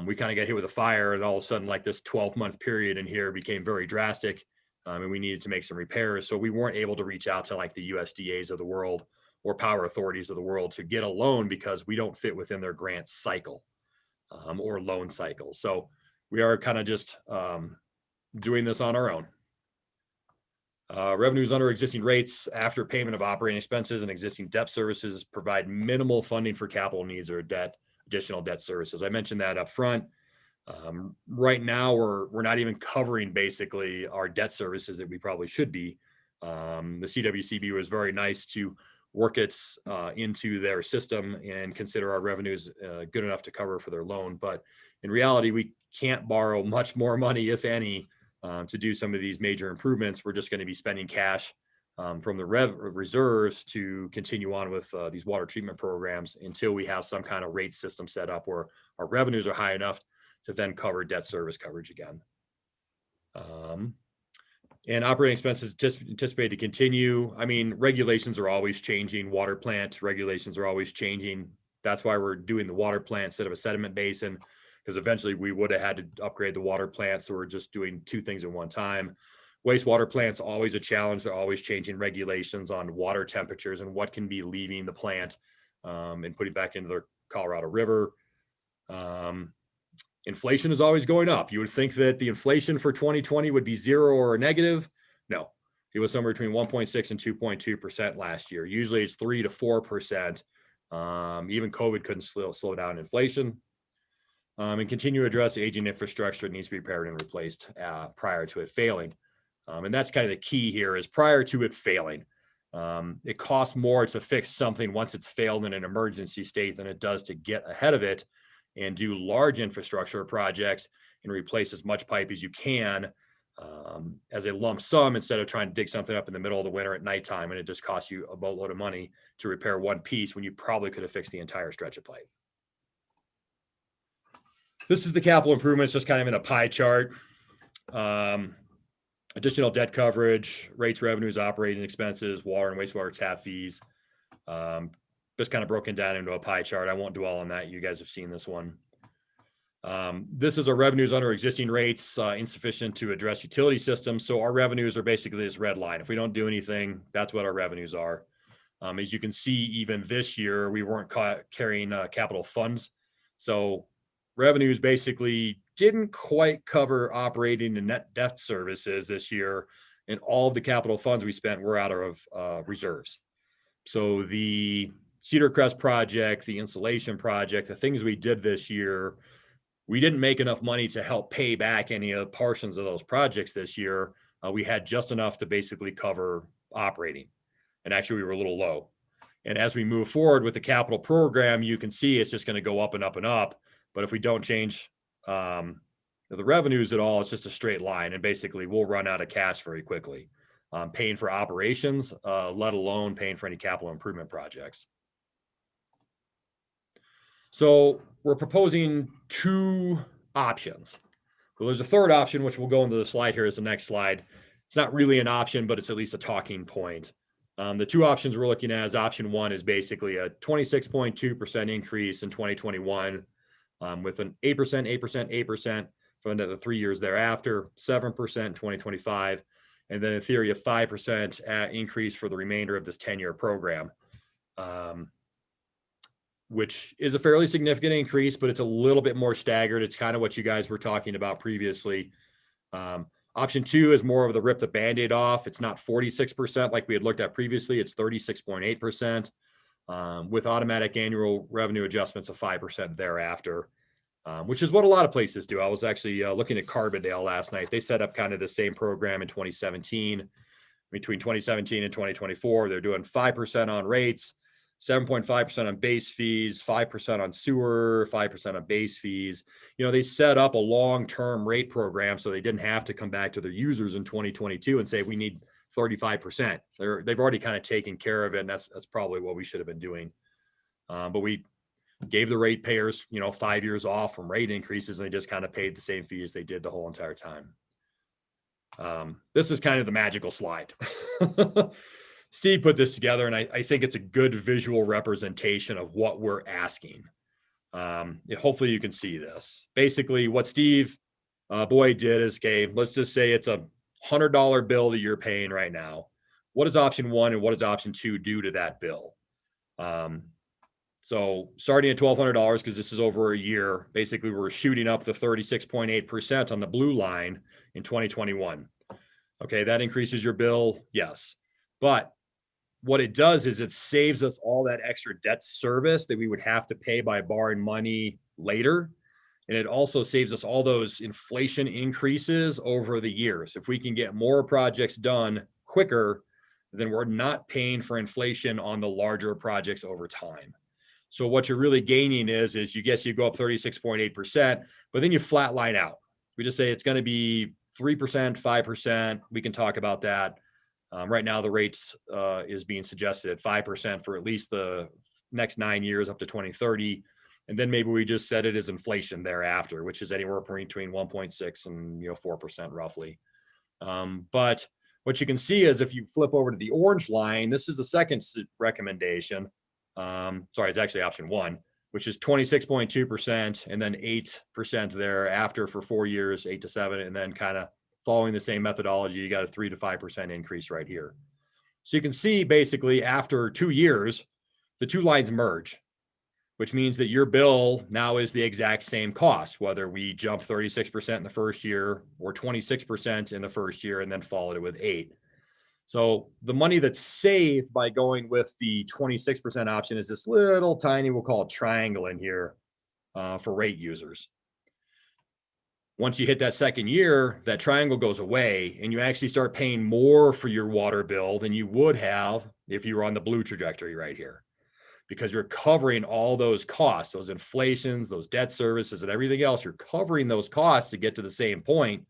We kind of got hit with a fire, and all of a sudden, like, this 12-month period in here became very drastic, and we needed to make some repairs. So we weren't able to reach out to like the USDAs of the world or power authorities of the world to get a loan because we don't fit within their grant cycle or loan cycle. So we are kind of just doing this on our own. Revenues under existing rates after payment of operating expenses and existing debt services provide minimal funding for capital needs or additional debt services. I mentioned that up front. Right now, we're not even covering basically our debt services that we probably should be. The CWCB was very nice to work it into their system and consider our revenues good enough to cover for their loan. But in reality, we can't borrow much more money, if any, to do some of these major improvements. We're just going to be spending cash from the reserves to continue on with these water treatment programs until we have some kind of rate system set up where our revenues are high enough to then cover debt service coverage again. And operating expenses just anticipated to continue. I mean, regulations are always changing. Water plant regulations are always changing. That's why we're doing the water plant instead of a sediment basin, because eventually we would have had to upgrade the water plant. So we're just doing two things at one time. Wastewater plants always a challenge. They're always changing regulations on water temperatures and what can be leaving the plant and putting back into the Colorado River. Inflation is always going up. You would think that the inflation for 2020 would be zero or a negative. No, it was somewhere between 1.6 and 2.2% last year. Usually it's 3 to 4%. Even COVID couldn't slow down inflation. And continue to address aging infrastructure that needs to be repaired and replaced prior to it failing. And that's kind of the key here is prior to it failing. It costs more to fix something once it's failed in an emergency state than it does to get ahead of it and do large infrastructure projects and replace as much pipe as you can as a lump sum instead of trying to dig something up in the middle of the winter at nighttime, and it just costs you a boatload of money to repair one piece when you probably could have fixed the entire stretch of pipe. This is the capital improvements, just kind of in a pie chart. Additional debt coverage, rates, revenues, operating expenses, water and wastewater tap fees. Just kind of broken down into a pie chart. I won't dwell on that. You guys have seen this one. This is our revenues under existing rates, insufficient to address utility systems. So our revenues are basically this red line. If we don't do anything, that's what our revenues are. As you can see, even this year, we weren't carrying capital funds. So revenues basically didn't quite cover operating and net debt services this year. And all of the capital funds we spent were out of reserves. So the Cedar Crest project, the insulation project, the things we did this year, we didn't make enough money to help pay back any of the portions of those projects this year. We had just enough to basically cover operating. And actually we were a little low. And as we move forward with the capital program, you can see it's just going to go up and up and up. But if we don't change the revenues at all, it's just a straight line. And basically we'll run out of cash very quickly, paying for operations, let alone paying for any capital improvement projects. So we're proposing two options. Well, there's a third option, which we'll go into the slide here as the next slide. It's not really an option, but it's at least a talking point. The two options we're looking at is option one is basically a 26.2% increase in 2021 with an 8%, 8%, 8% for the 3 years thereafter, 7% in 2025, and then in theory, a 5% increase for the remainder of this 10-year program. Which is a fairly significant increase, but it's a little bit more staggered. It's kind of what you guys were talking about previously. Option two is more of the rip the Band-Aid off. It's not 46% like we had looked at previously. It's 36.8% with automatic annual revenue adjustments of 5% thereafter, which is what a lot of places do. I was actually looking at Carbondale last night. They set up kind of the same program in 2017. Between 2017 and 2024, they're doing 5% on rates, 7.5% on base fees, 5% on sewer, 5% on base fees. You know, they set up a long-term rate program so they didn't have to come back to their users in 2022 and say, we need 35%. They've already kind of taken care of it, and that's probably what we should have been doing. But we gave the ratepayers, 5 years off from rate increases, and they just kind of paid the same fee as they did the whole entire time. This is kind of the magical slide. Steve put this together, and I think it's a good visual representation of what we're asking. Hopefully you can see this. Basically, what Steve Boyd did is, okay, let's just say it's a $100 bill that you're paying right now. What does option one and what does option two do to that bill? So starting at $1,200, because this is over a year, basically we're shooting up the 36.8% on the blue line in 2021. Okay, that increases your bill, yes. But what it does is it saves us all that extra debt service that we would have to pay by borrowing money later. And it also saves us all those inflation increases over the years. If we can get more projects done quicker, then we're not paying for inflation on the larger projects over time. So what you're really gaining is you go up 36.8%, but then you flat line out. We just say it's going to be 3%, 5%. We can talk about that. Right now, the rates is being suggested at 5% for at least the next 9 years up to 2030. And then maybe we just set it as inflation thereafter, which is anywhere between 1.6 and 4% roughly. But what you can see is if you flip over to the orange line, this is the second recommendation. Sorry, it's actually option 1, which is 26.2% and then 8% thereafter for 4 years, 8 to 7, and then kind of following the same methodology, you got a 3 to 5% increase right here. So you can see basically after 2 years, the two lines merge, which means that your bill now is the exact same cost, whether we jump 36% in the first year or 26% in the first year and then followed it with 8. So the money that's saved by going with the 26% option is this little tiny, we'll call it triangle in here for rate users. Once you hit that second year, that triangle goes away and you actually start paying more for your water bill than you would have if you were on the blue trajectory right here, because you're covering all those costs, those inflations, those debt services and everything else. You're covering those costs to get to the same point.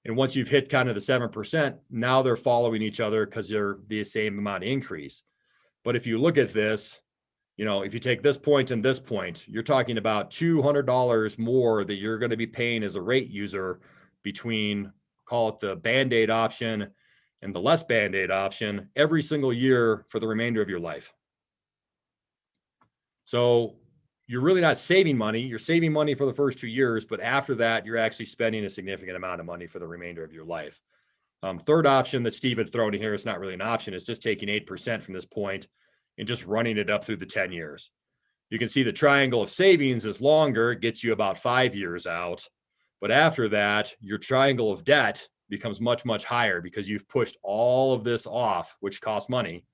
And once you've hit kind of the 7%, now they're following each other because they're the same amount of increase. But if you look at this, if you take this point and this point, you're talking about $200 more that you're going to be paying as a rate user between, call it the Band-Aid option and the less Band-Aid option every single year for the remainder of your life. So you're really not saving money. You're saving money for the first 2 years, but after that, you're actually spending a significant amount of money for the remainder of your life. Third option that Steve had thrown in here, it's not really an option, it's just taking 8% from this point and just running it up through the 10 years. You can see the triangle of savings is longer, it gets you about 5 years out. But after that, your triangle of debt becomes much, much higher because you've pushed all of this off, which costs money.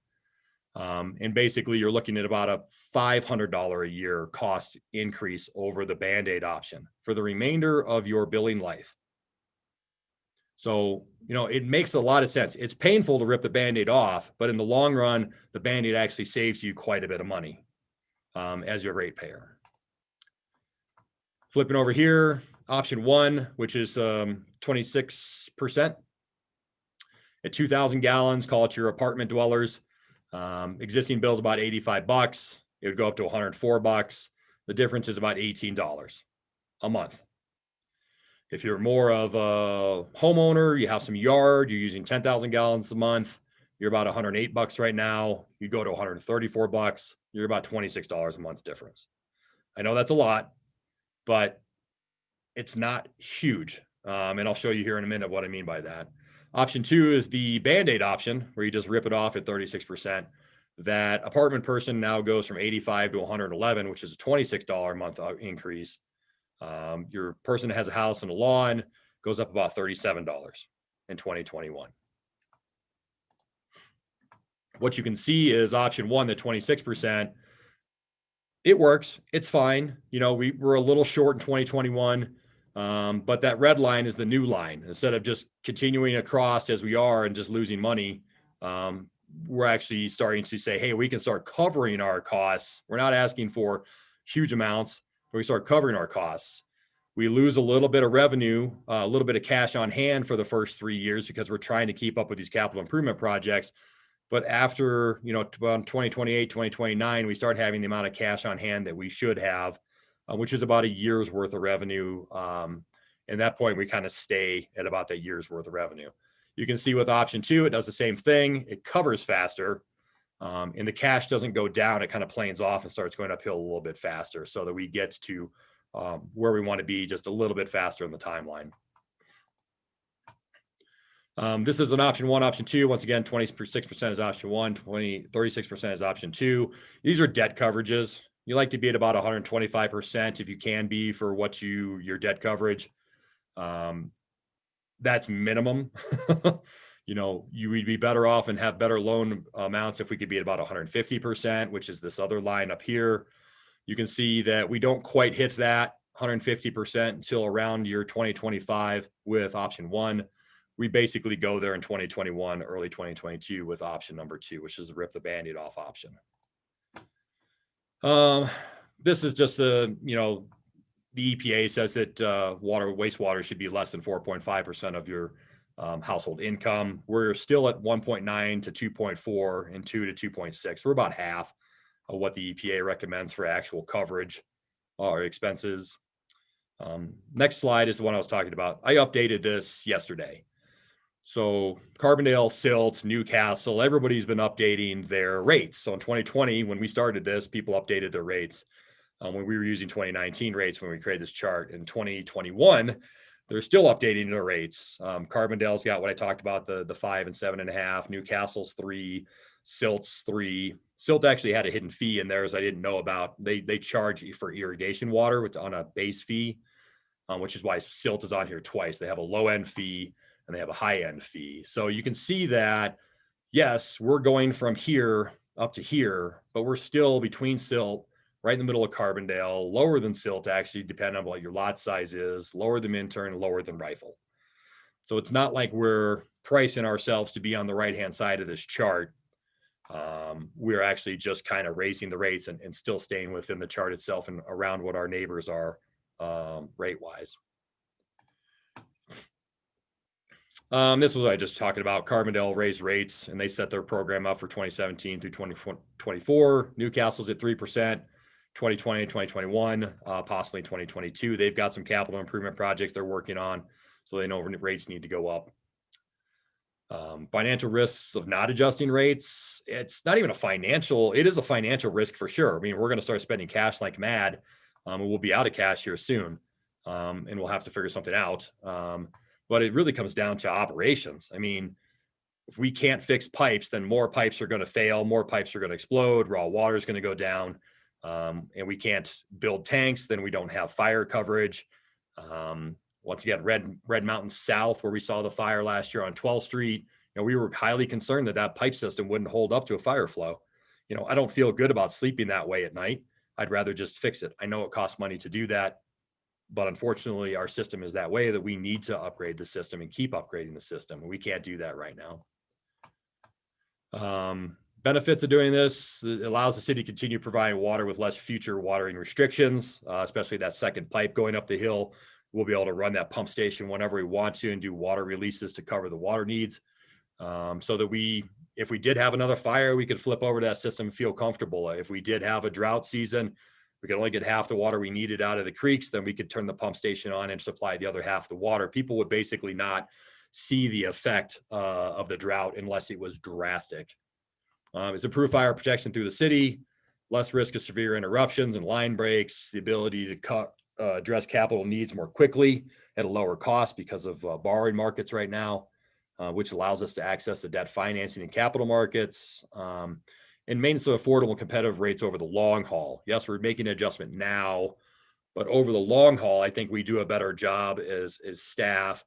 And basically you're looking at about a $500 a year cost increase over the Band-Aid option for the remainder of your billing life. So, it makes a lot of sense. It's painful to rip the Band-Aid off, but in the long run, the Band-Aid actually saves you quite a bit of money as your ratepayer. Flipping over here, option 1, which is 26% at 2,000 gallons, call it your apartment dwellers. Existing bill's about $85. It would go up to $104. The difference is about $18 a month. If you're more of a homeowner, you have some yard, you're using 10,000 gallons a month, you're about $108 right now. You go to $134, you're about $26 a month difference. I know that's a lot, but it's not huge. And I'll show you here in a minute what I mean by that. Option 2 is the Band-Aid option, where you just rip it off at 36%. That apartment person now goes from 85 to 111, which is a $26 a month increase. Your person that has a house and a lawn goes up about $37 in 2021. What you can see is option 1, the 26%. It works. It's fine. We're a little short in 2021. But that red line is the new line. Instead of just continuing across as we are and just losing money, we're actually starting to say, hey, we can start covering our costs. We're not asking for huge amounts, but we start covering our costs. We lose a little bit of revenue, a little bit of cash on hand for the first 3 years because we're trying to keep up with these capital improvement projects. But after, 2028, 2029, we start having the amount of cash on hand that we should have, which is about a year's worth of revenue. At that point, we kind of stay at about that year's worth of revenue. You can see with option 2, it does the same thing. It covers faster, and the cash doesn't go down. It kind of planes off and starts going uphill a little bit faster so that we get to where we want to be just a little bit faster in the timeline. This is an option 1, option 2. Once again, 26% is option 1, 36% is option 2. These are debt coverages. You like to be at about 125% if you can be for what your debt coverage. That's minimum. You would be better off and have better loan amounts if we could be at about 150%, which is this other line up here. You can see that we don't quite hit that 150% until around year 2025 with option 1. We basically go there in 2021, early 2022 with option number 2, which is the rip the Band-Aid off option. This is just the EPA says that wastewater should be less than 4.5% of your household income. We're still at 1.9 to 2.4 and 2 to 2.6. We're about half of what the EPA recommends for actual coverage or expenses. Next slide is the one I was talking about. I updated this yesterday. So Carbondale, Silt, Newcastle, everybody's been updating their rates. So in 2020, when we started this, people updated their rates. When we were using 2019 rates when we created this chart. In 2021, they're still updating their rates. Carbondale's got what I talked about, the 5 and 7.5. Newcastle's 3, Silt's 3. Silt actually had a hidden fee in theirs I didn't know about. They charge for irrigation water on a base fee, which is why Silt is on here twice. They have a low end fee and they have a high end fee. So you can see that, yes, we're going from here up to here, but we're still between Silt, right in the middle of Carbondale, lower than Silt, actually, depending on what your lot size is, lower than Minturn, lower than Rifle. So it's not like we're pricing ourselves to be on the right-hand side of this chart. We're actually just kind of raising the rates and still staying within the chart itself and around what our neighbors are rate-wise. This was what I just talking about. Carbondale raised rates and they set their program up for 2017 through 2024. Newcastle's at 3%, 2020, 2021, possibly 2022. They've got some capital improvement projects they're working on, so they know rates need to go up. Financial risks of not adjusting rates. It's not even it is a financial risk for sure. I mean, we're going to start spending cash like mad. And we'll be out of cash here soon. And we'll have to figure something out. But it really comes down to operations. I mean, if we can't fix pipes, then more pipes are going to fail, more pipes are going to explode, raw water is going to go down, and we can't build tanks, then we don't have fire coverage. Once again, Red Mountain South, where we saw the fire last year on 12th Street, we were highly concerned that pipe system wouldn't hold up to a fire flow. I don't feel good about sleeping that way at night. I'd rather just fix it. I know it costs money to do that, but unfortunately our system is that way that we need to upgrade the system and keep upgrading the system. We can't do that right now. Benefits of doing this, it allows the city to continue providing water with less future watering restrictions, especially that second pipe going up the hill. We'll be able to run that pump station whenever we want to and do water releases to cover the water needs. So that if we did have another fire, we could flip over to that system and feel comfortable. If we did have a drought season, we could only get half the water we needed out of the creeks, then we could turn the pump station on and supply the other half the water. People would basically not see the effect of the drought unless it was drastic. It's improved fire protection through the city, less risk of severe interruptions and line breaks, the ability to address capital needs more quickly at a lower cost because of borrowing markets right now, which allows us to access the debt financing and capital markets, and maintenance of affordable and competitive rates over the long haul. Yes, we're making an adjustment now, but over the long haul, I think we do a better job as staff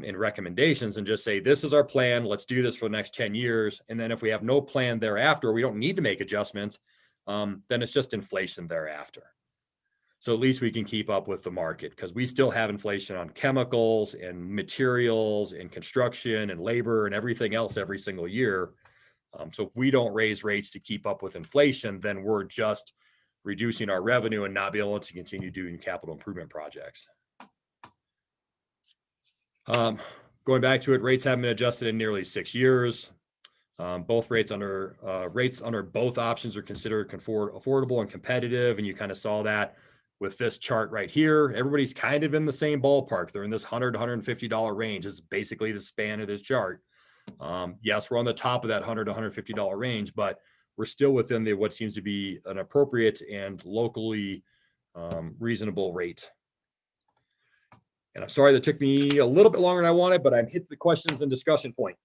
in recommendations and just say, this is our plan. Let's do this for the next 10 years. And then if we have no plan thereafter, we don't need to make adjustments. Then it's just inflation thereafter. So at least we can keep up with the market because we still have inflation on chemicals and materials and construction and labor and everything else every single year. So if we don't raise rates to keep up with inflation, then we're just reducing our revenue and not be able to continue doing capital improvement projects. Going back to it, rates haven't been adjusted in nearly 6 years. Both rates under both options are considered affordable and competitive. And you kind of saw that with this chart right here. Everybody's kind of in the same ballpark. They're in this $100 to $150 range is basically the span of this chart. Yes, we're on the top of that $100 to $150 range, but we're still within what seems to be an appropriate and locally reasonable rate. And I'm sorry that took me a little bit longer than I wanted, but I've hit the questions and discussion point.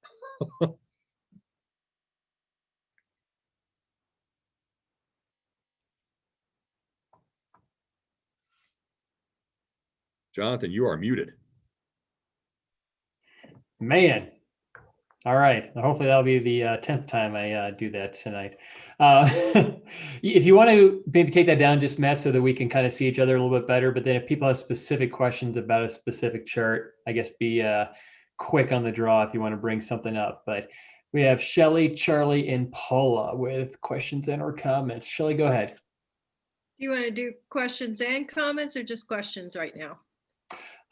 Jonathan, you are muted. Man. All right. Hopefully that'll be the 10th time I do that tonight. If you want to maybe take that down just, Matt, so that we can kind of see each other a little bit better. But then if people have specific questions about a specific chart, I guess be quick on the draw if you want to bring something up. But we have Shelley, Charlie, and Paula with questions and or comments. Shelley, go ahead. Do you want to do questions and comments or just questions right now?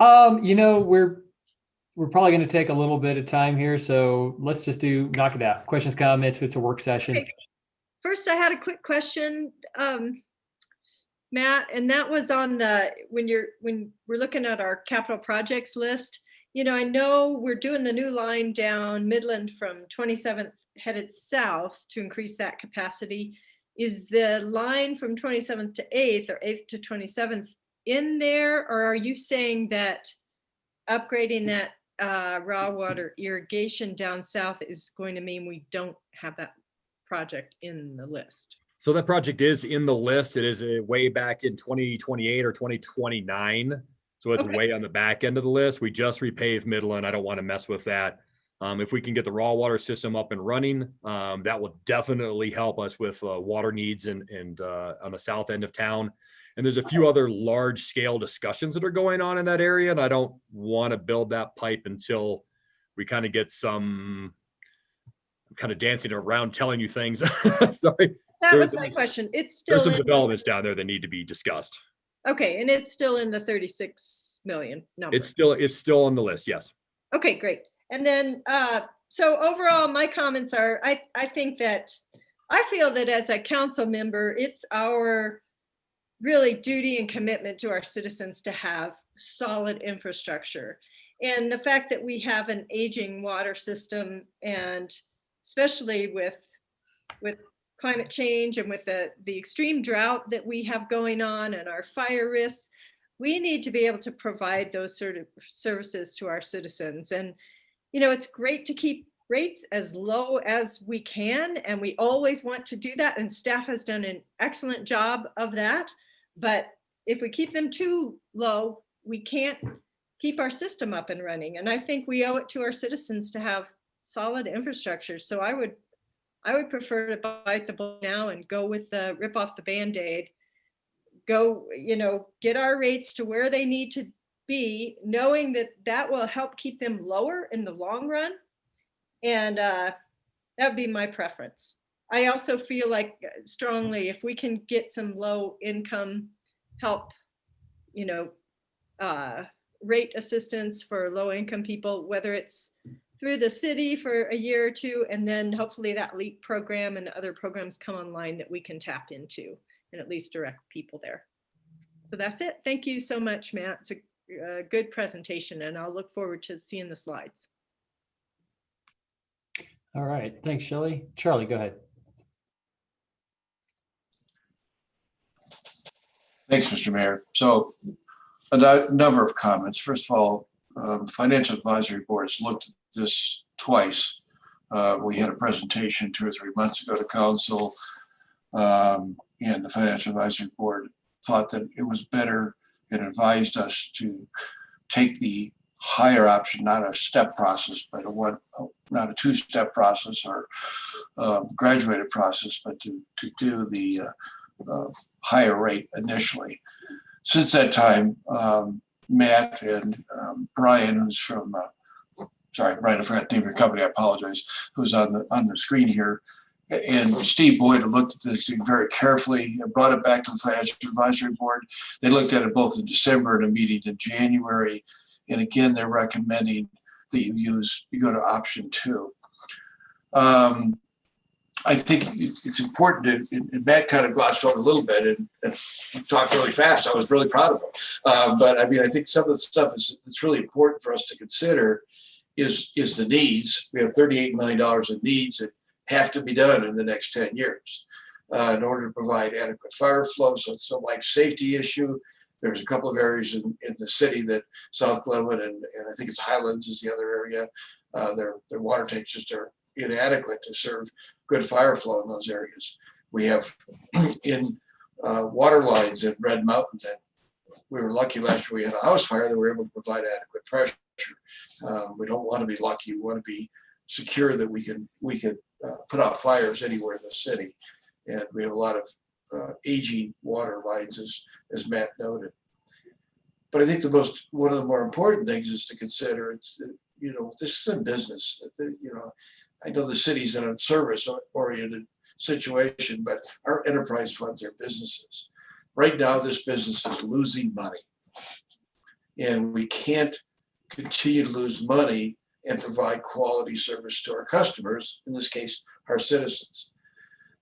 You know, we're probably going to take a little bit of time here, so let's just knock it out. Questions, comments. It's a work session. Okay. First, I had a quick question, Matt, and that was on when we're looking at our capital projects list. You know, I know we're doing the new line down Midland from 27th headed south to increase that capacity. Is the line from 27th to 8th or 8th to 27th in there, or are you saying that upgrading that raw water irrigation down south is going to mean we don't have that project in the list? So that project is in the list. It is way back in 2028 or 2029. So it's Okay. way on the back end of the list. We just repaved Midland. I don't want to mess with that. If we can get the raw water system up and running, that will definitely help us with water needs and on the south end of town. And there's a few other large scale discussions that are going on in that area. And I don't want to build that pipe until we kind of get some kind of dancing around telling you things. Sorry. That was my question. It's There's still some in, developments down there that need to be discussed. okay, and it's still in the 36 million number. It's still on the list. Yes. Okay, great. And then, so overall, my comments are, I think that, I feel that as a council member, it's our really duty and commitment to our citizens to have solid infrastructure. And the fact that we have an aging water system, and especially with climate change and with the extreme drought that we have going on and our fire risks, we need to be able to provide those sort of services to our citizens. And, you know, it's great to keep rates as low as we can, and we always want to do that. And staff has done an excellent job of that. But if we keep them too low, we can't keep our system up and running. And I think we owe it to our citizens to have solid infrastructure. So I would prefer to bite the bullet now and go with the rip off the Band-Aid, go, you know, get our rates to where they need to be, knowing that that will help keep them lower in the long run. And that would be my preference. I also feel like strongly, if we can get some low income help, you know, rate assistance for low income people, whether it's through the city for a year or two, and then hopefully that LEAP program and other programs come online that we can tap into and at least direct people there. So that's it. Thank you so much, Matt. It's a good presentation, and I'll look forward to seeing the slides. All right. Thanks, Shelley. Charlie, go ahead. Thanks, Mr. Mayor. So a number of comments. First of all, Financial Advisory Board has looked at this twice. We had a presentation 2 or 3 months ago to council, and the Financial Advisory Board thought that it was better and advised us to take the higher option, not a step process, but not a two-step process or graduated process, but to do the higher rate initially. Since that time, Matt and Brian, who's from, sorry, Brian, I forgot the name of your company, I apologize, who's on the screen here, and Steve Boyd looked at this thing very carefully and brought it back to the Financial Advisory Board. They looked at it both in December and a meeting in January. And again, they're recommending that you go to option 2. I think it's important, and Matt kind of glossed over a little bit and talked really fast. I was really proud of him. But I mean, I think some of the stuff that's really important for us to consider is the needs. We have $38 million in needs that have to be done in the next 10 years in order to provide adequate fire flow. So it's a life safety issue. There's a couple of areas in the city that South Glenwood and I think it's Highlands is the other area. Their water tanks just are inadequate to serve good fire flow in those areas. We have in water lines in Red Mountain that we were lucky last year we had a house fire that we were able to provide adequate pressure. We don't want to be lucky. We want to be secure that we can put out fires anywhere in the city. And we have a lot of aging water lines, as Matt noted. But I think one of the more important things is to consider, it's, you know, this is a business. You know, I know the city's in a service-oriented situation, but our enterprise funds are businesses. Right now, this business is losing money. And we can't continue to lose money and provide quality service to our customers, in this case, our citizens.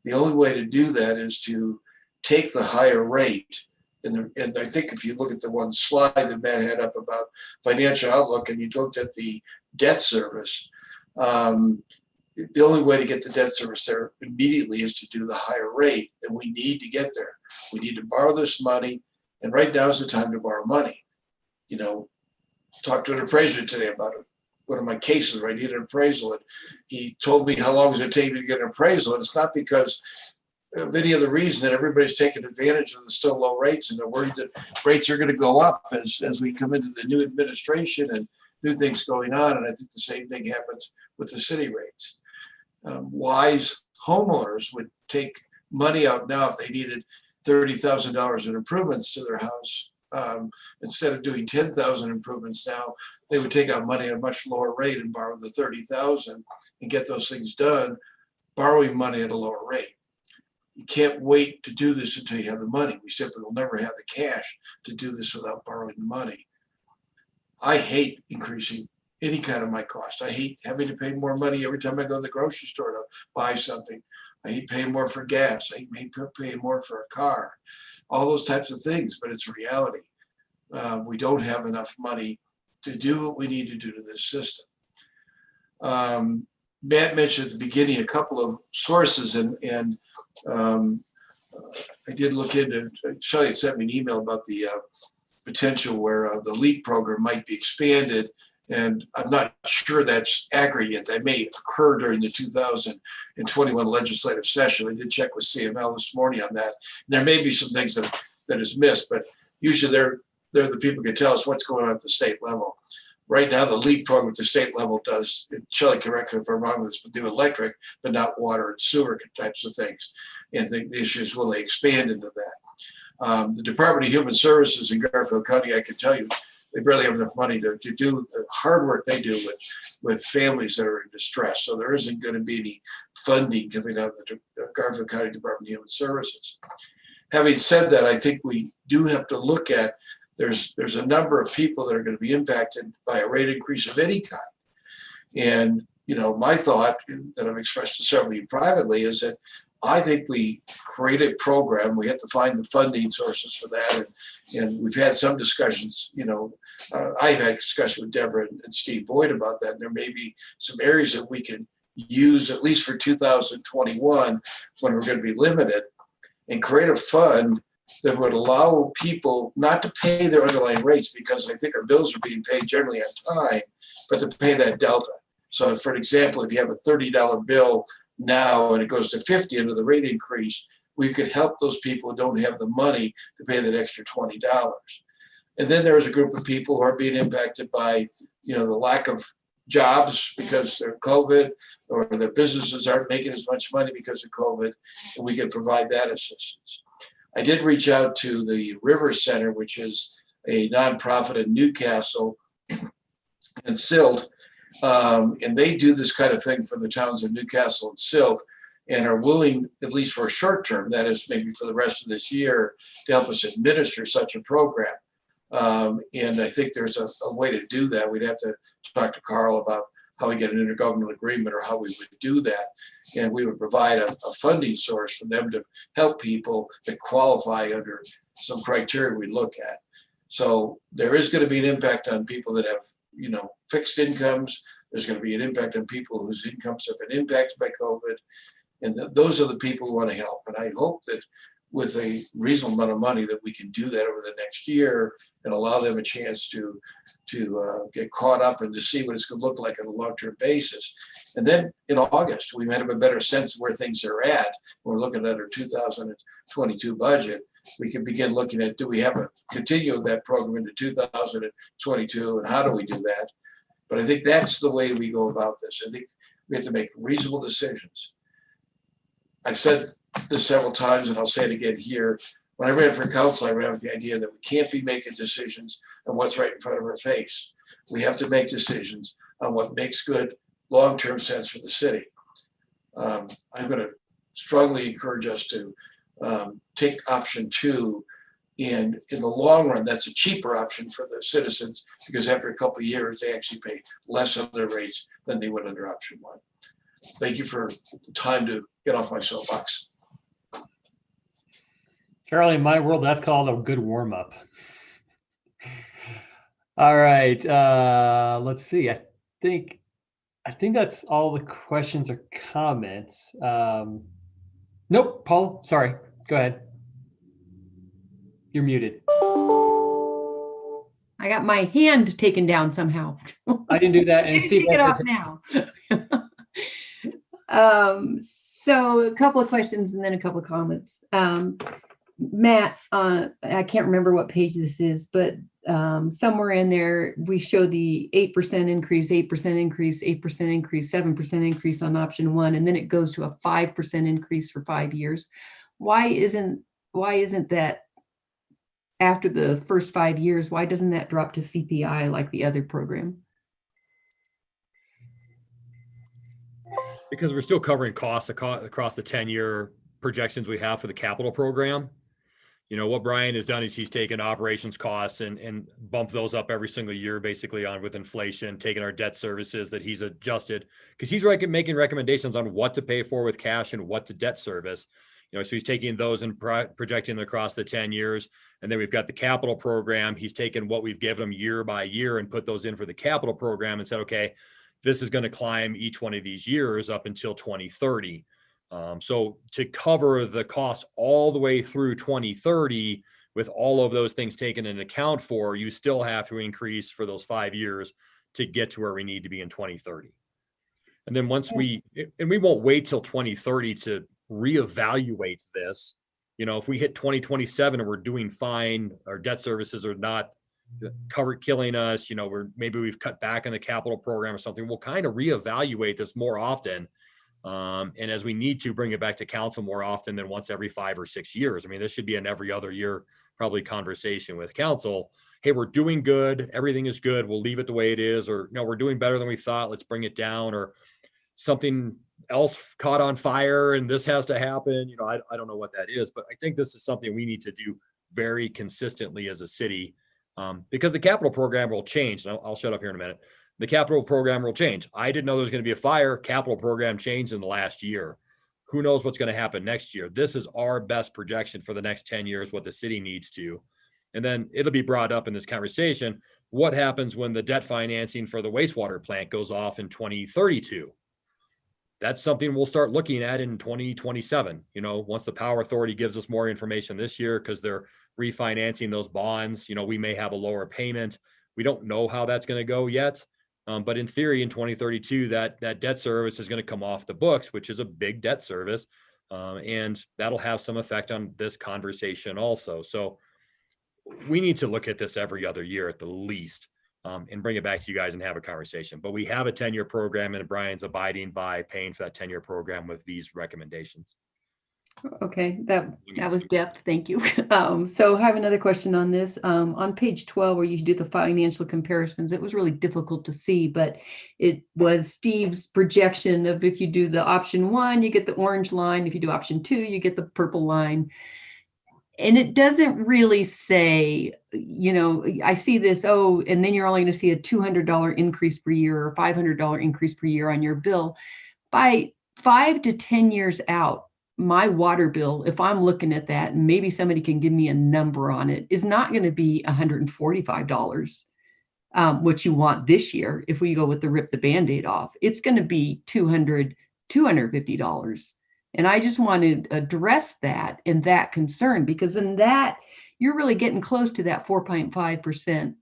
The only way to do that is to take the higher rate. And I think if you look at the one slide that Matt had up about financial outlook and you looked at the debt service, the only way to get the debt service there immediately is to do the higher rate, and we need to get there. We need to borrow this money, and right now is the time to borrow money. You know, talked to an appraiser today about it. One of my cases where I needed an appraisal, and he told me how long does it take me to get an appraisal, and it's not because of any other reason that everybody's taking advantage of the still low rates, and they're worried that rates are going to go up as we come into the new administration and new things going on. And I think the same thing happens with the city rates. Wise homeowners would take money out now if they needed $30,000 in improvements to their house. Instead of doing 10,000 improvements now, they would take out money at a much lower rate and borrow the 30,000 and get those things done, borrowing money at a lower rate. You can't wait to do this until you have the money. We simply will never have the cash to do this without borrowing the money. I hate increasing any kind of my cost. I hate having to pay more money every time I go to the grocery store to buy something. I hate paying more for gas. I hate paying more for a car. All those types of things, but it's reality. We don't have enough money to do what we need to do to this system. Matt mentioned at the beginning a couple of sources, and I did look into, Shelley had sent me an email about the potential where the LEAP program might be expanded, and I'm not sure that's accurate yet. That may occur during the 2021 legislative session. I did check with CML this morning on that. There may be some things that is missed, but usually they're the people who can tell us what's going on at the state level. Right now, the LEAP program at the state level does, Shelley, correct me if I'm wrong with this, but do electric, but not water and sewer types of things. And the issue is, will they expand into that? The Department of Human Services in Garfield County, I can tell you, they barely have enough money to do the hard work they do with families that are in distress. So there isn't going to be any funding coming out of the Garfield County Department of Human Services. Having said that, I think we do have to look at, there's a number of people that are going to be impacted by a rate increase of any kind. And, you know, my thought that I've expressed to several of you privately is that I think we create a program. We have to find the funding sources for that. And we've had some discussions, you know, I've had discussion with Deborah and Steve Boyd about that. And there may be some areas that we can use, at least for 2021, when we're going to be limited, and create a fund that would allow people not to pay their underlying rates, because I think our bills are being paid generally on time, but to pay that delta. So for example, if you have a $30 bill now and it goes to 50 under the rate increase, we could help those people who don't have the money to pay that extra $20. And then there's a group of people who are being impacted by, you know, the lack of jobs because they're COVID, or their businesses aren't making as much money because of COVID, and we can provide that assistance. I did reach out to the River Center, which is a nonprofit in Newcastle and Silt, and they do this kind of thing for the towns of Newcastle and Silt, and are willing, at least for a short term, that is maybe for the rest of this year, to help us administer such a program. And I think there's a way to do that. We'd have to talk to Carl about how we get an intergovernmental agreement or how we would do that. And we would provide a funding source for them to help people that qualify under some criteria we look at. So there is going to be an impact on people that have, you know, fixed incomes. There's going to be an impact on people whose incomes have been impacted by COVID. And those are the people who want to help. And I hope that with a reasonable amount of money that we can do that over the next year and allow them a chance to get caught up and to see what it's going to look like on a long-term basis. And then in August, we might have a better sense of where things are at. When we're looking at our 2022 budget, we can begin looking at, do we have a continue that program into 2022, and how do we do that? But I think that's the way we go about this. I think we have to make reasonable decisions. I've said this several times, and I'll say it again here. When I ran for council, I ran with the idea that we can't be making decisions on what's right in front of our face. We have to make decisions on what makes good long-term sense for the city. I'm going to strongly encourage us to take option 2. And in the long run, that's a cheaper option for the citizens, because after a couple of years, they actually pay less on their rates than they would under option 1. Thank you for the time to get off my soapbox. Charlie, in my world, that's called a good warm up. All right, let's see. I think that's all the questions or comments. Nope, Paul, sorry. Go ahead. You're muted. I got my hand taken down somehow. I didn't do that. And Take Steve, it off now. So a couple of questions and then a couple of comments. Matt, I can't remember what page this is, but somewhere in there, we show the 8% increase, 8% increase, 8% increase, 7% increase on option 1, and then it goes to a 5% increase for 5 years. Why isn't that after the first 5 years? Why doesn't that drop to CPI like the other program? Because we're still covering costs across the 10-year projections we have for the capital program. You know, what Brian has done is he's taken operations costs and bumped those up every single year, basically on with inflation, taking our debt services that he's adjusted, because he's making recommendations on what to pay for with cash and what to debt service. You know, so he's taking those and projecting them across the 10 years. And then we've got the capital program. He's taken what we've given him year by year and put those in for the capital program and said, okay, this is going to climb each one of these years up until 2030. So to cover the cost all the way through 2030, with all of those things taken into account for, you still have to increase for those 5 years to get to where we need to be in 2030. And then once we won't wait till 2030 to reevaluate this. You know, if we hit 2027 and we're doing fine, our debt services are not killing us, you know, maybe we've cut back on the capital program or something, we'll kind of reevaluate this more often. And as we need to, bring it back to council more often than once every 5 or 6 years. I mean, this should be an every other year, probably conversation with council. Hey, we're doing good. Everything is good. We'll leave it the way it is. Or, no, we're doing better than we thought. Let's bring it down. Or something else caught on fire and this has to happen. You know, I don't know what that is, but I think this is something we need to do very consistently as a city, because the capital program will change. And I'll shut up here in a minute. The capital program will change. I didn't know there was going to be a fire. Capital program changed in the last year. Who knows what's going to happen next year? This is our best projection for the next 10 years, what the city needs to. And then it'll be brought up in this conversation. What happens when the debt financing for the wastewater plant goes off in 2032? That's something we'll start looking at in 2027. You know, once the Power Authority gives us more information this year, because they're refinancing those bonds, you know, we may have a lower payment. We don't know how that's going to go yet. But in theory, in 2032, that debt service is going to come off the books, which is a big debt service. And that'll have some effect on this conversation also. So we need to look at this every other year at the least, and bring it back to you guys and have a conversation. But we have a 10-year program, and Brian's abiding by paying for that 10-year program with these recommendations. Okay, that was depth. Thank you. So I have another question on this. On page 12, where you do the financial comparisons, it was really difficult to see, but it was Steve's projection of if you do the option 1, you get the orange line. If you do option 2, you get the purple line. And it doesn't really say, you know, I see this, oh, and then you're only going to see a $200 increase per year or $500 increase per year on your bill. By 5 to 10 years out, my water bill, if I'm looking at that, and maybe somebody can give me a number on it, is not going to be $145, what you want this year. If we go with the rip the Band-Aid off, it's going to be $200, $250. And I just want to address that and that concern, because in that, you're really getting close to that 4.5%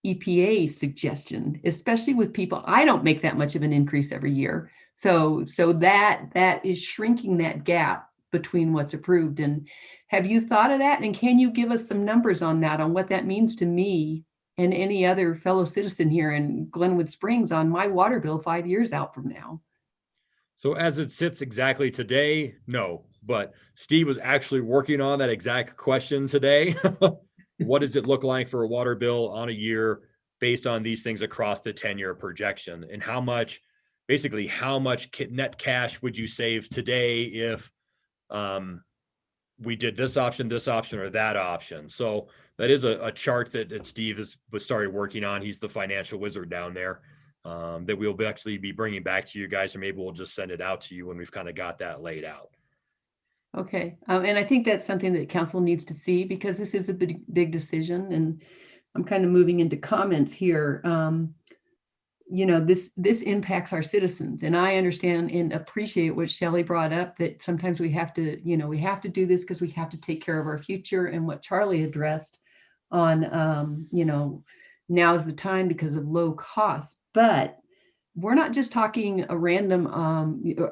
EPA suggestion, especially with people. I don't make that much of an increase every year. So that is shrinking that gap between what's approved. And have you thought of that? And can you give us some numbers on that, on what that means to me and any other fellow citizen here in Glenwood Springs on my water bill 5 years out from now? So as it sits exactly today, no, but Steve was actually working on that exact question today. What does it look like for a water bill on a year based on these things across the 10-year projection? And how much net cash would you save today if we did this option, or that option? So that is a chart that Steve was started working on. He's the financial wizard down there, that we'll actually be bringing back to you guys, or maybe we'll just send it out to you when we've kind of got that laid out. Okay. And I think that's something that council needs to see, because this is a big decision, and I'm kind of moving into comments here. This impacts our citizens, and I understand and appreciate what Shelley brought up, that sometimes we have to do this because we have to take care of our future, and what Charlie addressed on, now is the time because of low cost. But we're not just talking a random,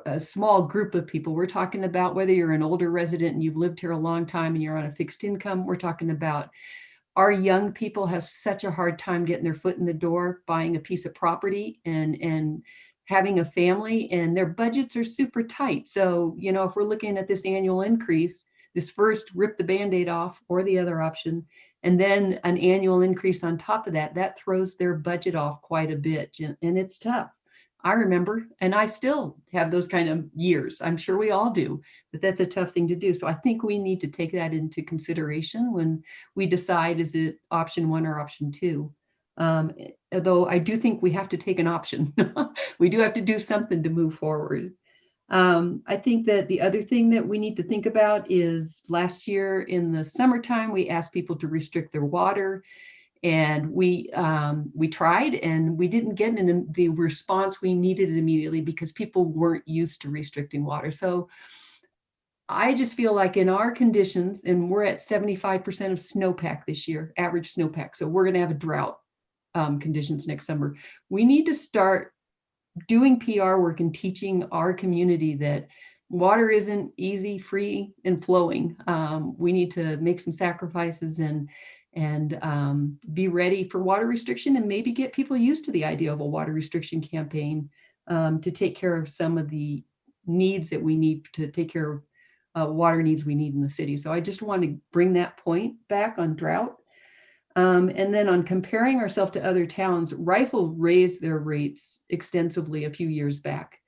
a small group of people. We're talking about whether you're an older resident and you've lived here a long time and you're on a fixed income. We're talking about our young people have such a hard time getting their foot in the door, buying a piece of property and having a family, and their budgets are super tight. So, if we're looking at this annual increase, this first rip the Band-Aid off, or the other option, and then an annual increase on top of that, that throws their budget off quite a bit, and it's tough. I remember, and I still have those kind of years. I'm sure we all do, but that's a tough thing to do. So I think we need to take that into consideration when we decide, is it option 1 or option 2? Although I do think we have to take an option. We do have to do something to move forward. I think that the other thing that we need to think about is, last year in the summertime, we asked people to restrict their water. And we tried, and we didn't get the response we needed immediately, because people weren't used to restricting water. So I just feel like in our conditions, and we're at 75% of snowpack this year, average snowpack. So we're going to have a drought conditions next summer. We need to start doing PR work and teaching our community that water isn't easy, free, and flowing. We need to make some sacrifices and be ready for water restriction, and maybe get people used to the idea of a water restriction campaign to take care of some of the needs that we need to take care of, water needs we need in the city. So I just want to bring that point back on drought. And then on comparing ourselves to other towns, Rifle raised their rates extensively a few years back.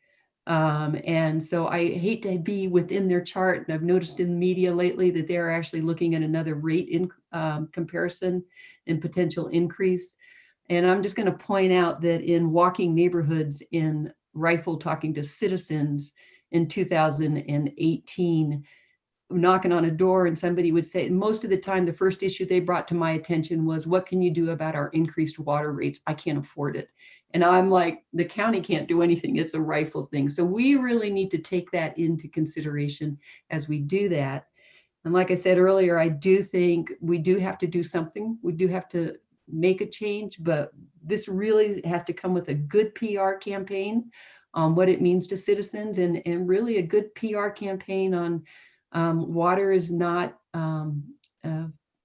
And so I hate to be within their chart. And I've noticed in the media lately that they're actually looking at another rate in comparison and potential increase. And I'm just going to point out that in walking neighborhoods in Rifle, talking to citizens in 2018, knocking on a door, and somebody would say, most of the time, the first issue they brought to my attention was, what can you do about our increased water rates? I can't afford it. And I'm like, the county can't do anything. It's a Rifle thing. So we really need to take that into consideration as we do that. And like I said earlier, I do think we do have to do something. We do have to make a change, but this really has to come with a good PR campaign on what it means to citizens, and really a good PR campaign on water is not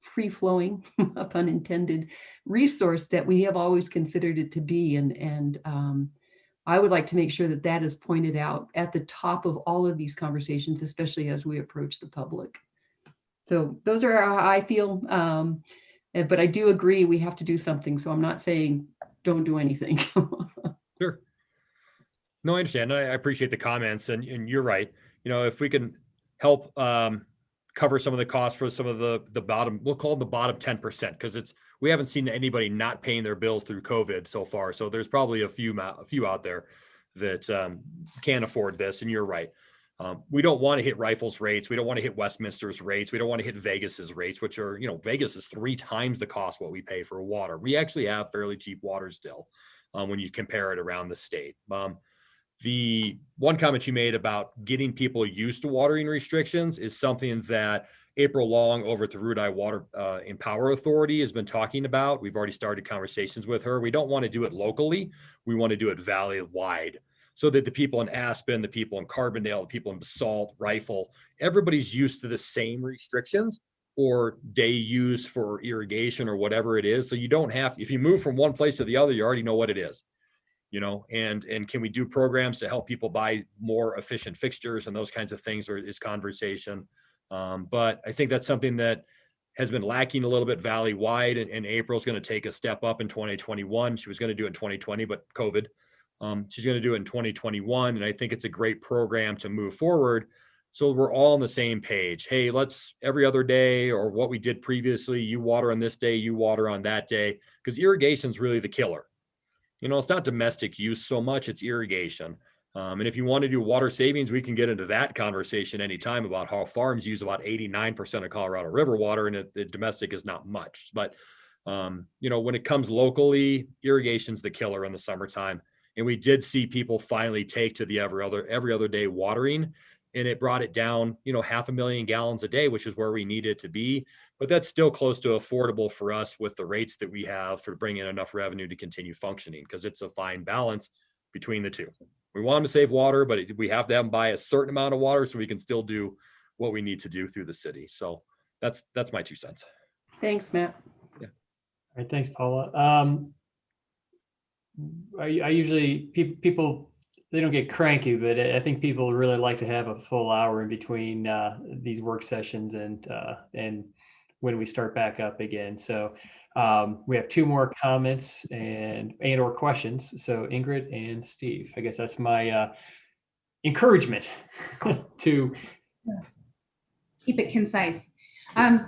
free-flowing, a pun intended, resource that we have always considered it to be. And I would like to make sure that that is pointed out at the top of all of these conversations, especially as we approach the public. So those are how I feel. But I do agree we have to do something. So I'm not saying don't do anything. Sure. No, I understand. I appreciate the comments, and you're right. If we can help cover some of the costs for some of the bottom, we'll call them the bottom 10%, because we haven't seen anybody not paying their bills through COVID so far. So there's probably a few out there that can't afford this. And you're right. We don't want to hit Rifle's rates. We don't want to hit Westminster's rates. We don't want to hit Vegas's rates, which are, Vegas is 3 times the cost what we pay for water. We actually have fairly cheap water still when you compare it around the state. The one comment you made about getting people used to watering restrictions is something that April Long over at the Rudai Water and Power Authority has been talking about. We've already started conversations with her. We don't want to do it locally. We want to do it valley-wide so that the people in Aspen, the people in Carbondale, the people in Basalt, Rifle, everybody's used to the same restrictions or day use for irrigation or whatever it is. So you don't have, if you move from one place to the other, you already know what it is. You know, and can we do programs to help people buy more efficient fixtures and those kinds of things, or is conversation. But I think that's something that has been lacking a little bit valley-wide, and April's going to take a step up in 2021. She was going to do it in 2020, but COVID. She's going to do it in 2021, and I think it's a great program to move forward. So we're all on the same page. Hey, let's every other day, or what we did previously, you water on this day, you water on that day, because irrigation is really the killer. You know, it's not domestic use so much, it's irrigation. And if you want to do water savings, we can get into that conversation anytime about how farms use about 89% of Colorado River water, and the domestic is not much. But, you know, when it comes locally, irrigation's the killer in the summertime. And we did see people finally take to the every other day watering, and it brought it down, you know, 500,000 gallons a day, which is where we need it to be. But that's still close to affordable for us with the rates that we have for bringing enough revenue to continue functioning, because it's a fine balance between the two. We want them to save water, but we have to have them buy a certain amount of water so we can still do what we need to do through the city. So that's my 2 cents. Thanks, Matt. All right, thanks, Paula. I usually people they don't get cranky, but I think people really like to have a full hour in between these work sessions and when we start back up again. So we have 2 more comments and or questions. So Ingrid and Steve, I guess that's my encouragement to keep it concise. All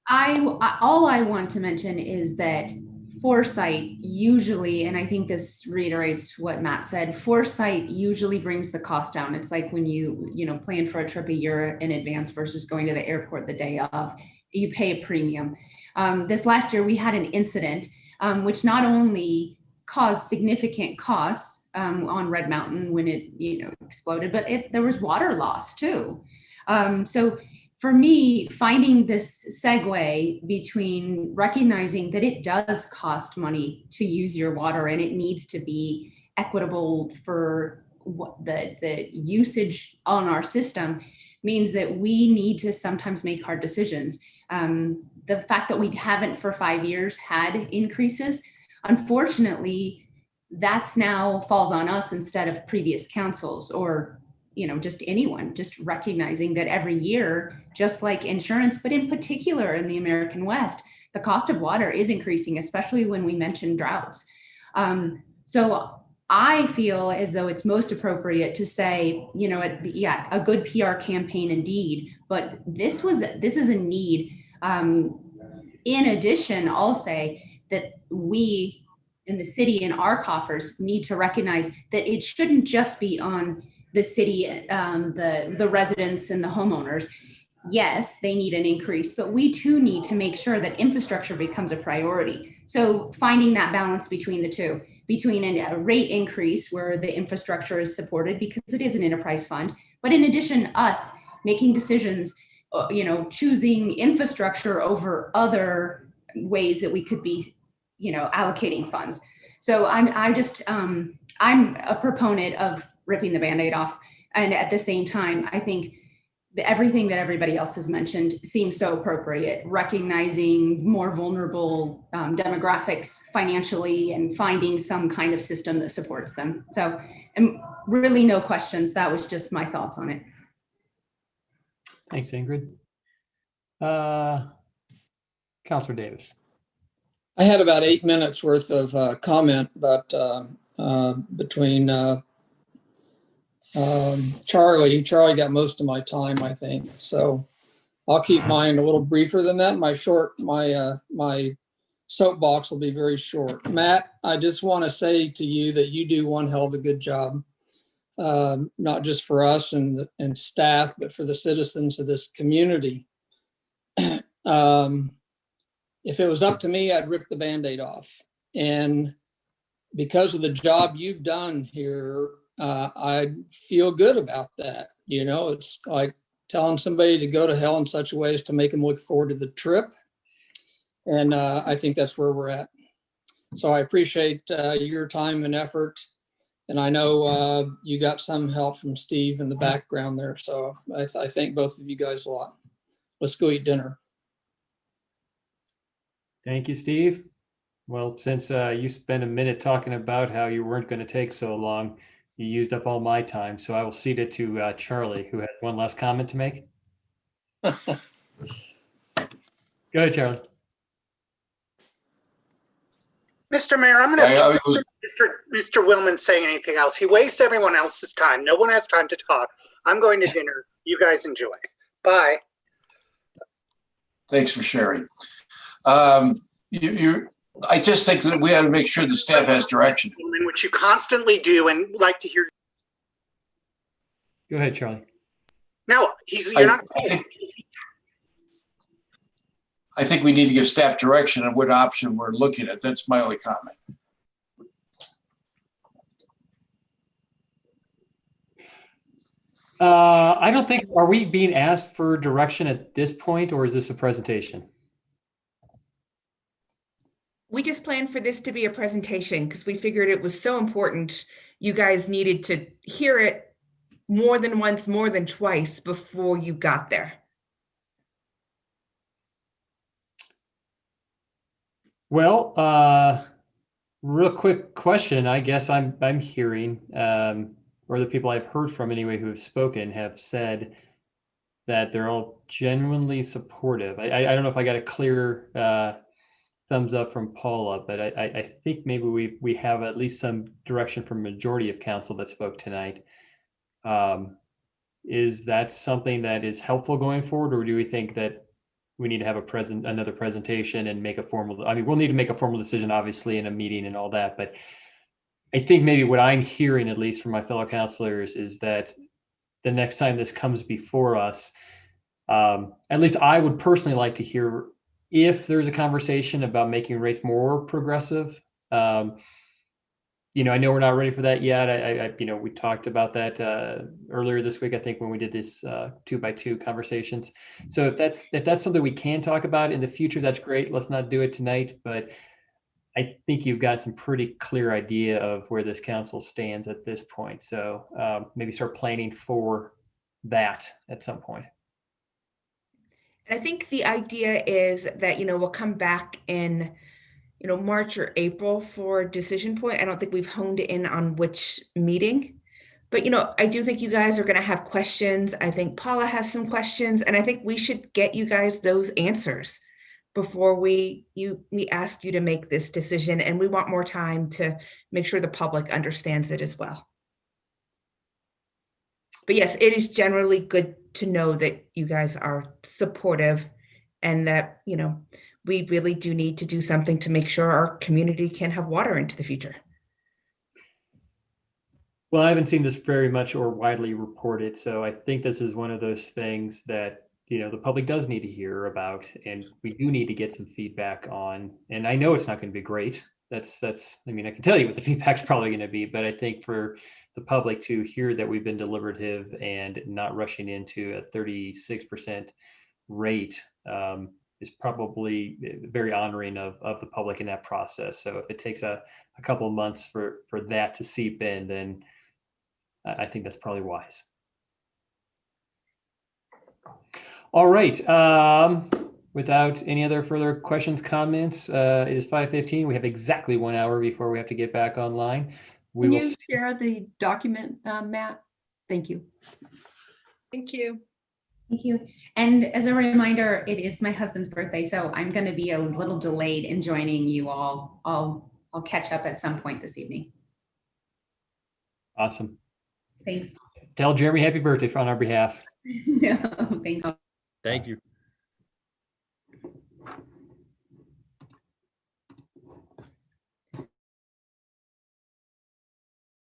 I want to mention is that foresight usually, and I think this reiterates what Matt said, foresight usually brings the cost down. It's like when you plan for a trip a year in advance versus going to the airport the day of, you pay a premium. This last year we had an incident which not only caused significant costs on Red Mountain when it exploded, but there was water loss too. So for me, finding this segue between recognizing that it does cost money to use your water and it needs to be equitable for the usage on our system means that we need to sometimes make hard decisions. The fact that we haven't for 5 years had increases, unfortunately, that's now falls on us instead of previous councils or just anyone, just recognizing that every year, just like insurance, but in particular in the American West, the cost of water is increasing, especially when we mention droughts. So I feel as though it's most appropriate to say, a good PR campaign indeed, but this is a need. In addition, I'll say that we in the city and our coffers need to recognize that it shouldn't just be on the city, the residents and the homeowners. Yes, they need an increase, but we too need to make sure that infrastructure becomes a priority. So finding that balance between the two, between a rate increase where the infrastructure is supported because it is an enterprise fund, but in addition, us making decisions, choosing infrastructure over other ways that we could be, allocating funds. So I'm a proponent of ripping the Band-Aid off. And at the same time, I think everything that everybody else has mentioned seems so appropriate, recognizing more vulnerable demographics financially and finding some kind of system that supports them. So, and really no questions. That was just my thoughts on it. Thanks, Ingrid. Councilor Davis. I had about 8 minutes worth of comment, but between Charlie got most of my time, I think. So I'll keep mine a little briefer than that. My soapbox will be very short. Matt, I just want to say to you that you do one hell of a good job, not just for us and staff, but for the citizens of this community. If it was up to me, I'd rip the Band-Aid off. And because of the job you've done here, I feel good about that. You know, it's like telling somebody to go to hell in such a way as to make them look forward to the trip. And I think that's where we're at. So I appreciate your time and effort. And I know you got some help from Steve in the background there. So I thank both of you guys a lot. Let's go eat dinner. Thank you, Steve. Well, since you spent a minute talking about how you weren't going to take so long, you used up all my time. So I will cede it to Charlie, who had one last comment to make. Go ahead, Charlie. Mr. Mayor, I'm going to Mr. Willman saying anything else. He wastes everyone else's time. No one has time to talk. I'm going to dinner. You guys enjoy. Bye. Thanks for sharing. I just think that we have to make sure the staff has direction. Which you constantly do and like to hear. Go ahead, Charlie. No, you're not. I think we need to give staff direction on what option we're looking at. That's my only comment. I don't think, are we being asked for direction at this point, or is this a presentation? We just planned for this to be a presentation because we figured it was so important. You guys needed to hear it more than once, more than twice before you got there. Well, real quick question. I guess I'm hearing, or the people I've heard from anyway who have spoken have said that they're all genuinely supportive. I don't know if I got a clear thumbs up from Paula, but I think maybe we have at least some direction from majority of council that spoke tonight. Is that something that is helpful going forward, or do we think that we need to have another presentation and make a formal, I mean, we'll need to make a formal decision, obviously, in a meeting and all that, but I think maybe what I'm hearing, at least from my fellow councilors, is that the next time this comes before us, at least I would personally like to hear if there's a conversation about making rates more progressive. I know we're not ready for that yet. We talked about that earlier this week, I think, when we did this 2x2 conversations. So if that's something we can talk about in the future, that's great. Let's not do it tonight, but I think you've got some pretty clear idea of where this council stands at this point. So maybe start planning for that at some point. And I think the idea is that, we'll come back in, March or April for a decision point. I don't think we've honed in on which meeting, but, I do think you guys are going to have questions. I think Paula has some questions, and I think we should get you guys those answers before we ask you to make this decision. And we want more time to make sure the public understands it as well. But yes, it is generally good to know that you guys are supportive and that, we really do need to do something to make sure our community can have water into the future. Well, I haven't seen this very much or widely reported. So I think this is one of those things that, the public does need to hear about, and we do need to get some feedback on. And I know it's not going to be great. I can tell you what the feedback's probably going to be, but I think for the public to hear that we've been deliberative and not rushing into a 36% rate is probably very honoring of the public in that process. So if it takes a couple of months for that to seep in, then I think that's probably wise. All right. Without any other further questions, comments, it is 5:15. We have exactly 1 hour before we have to get back online. Can you share the document, Matt? Thank you. Thank you. Thank you. And as a reminder, it is my husband's birthday, so I'm going to be a little delayed in joining you all. I'll catch up at some point this evening. Awesome. Thanks. Tell Jeremy happy birthday on our behalf. Yeah, thanks. Thank you.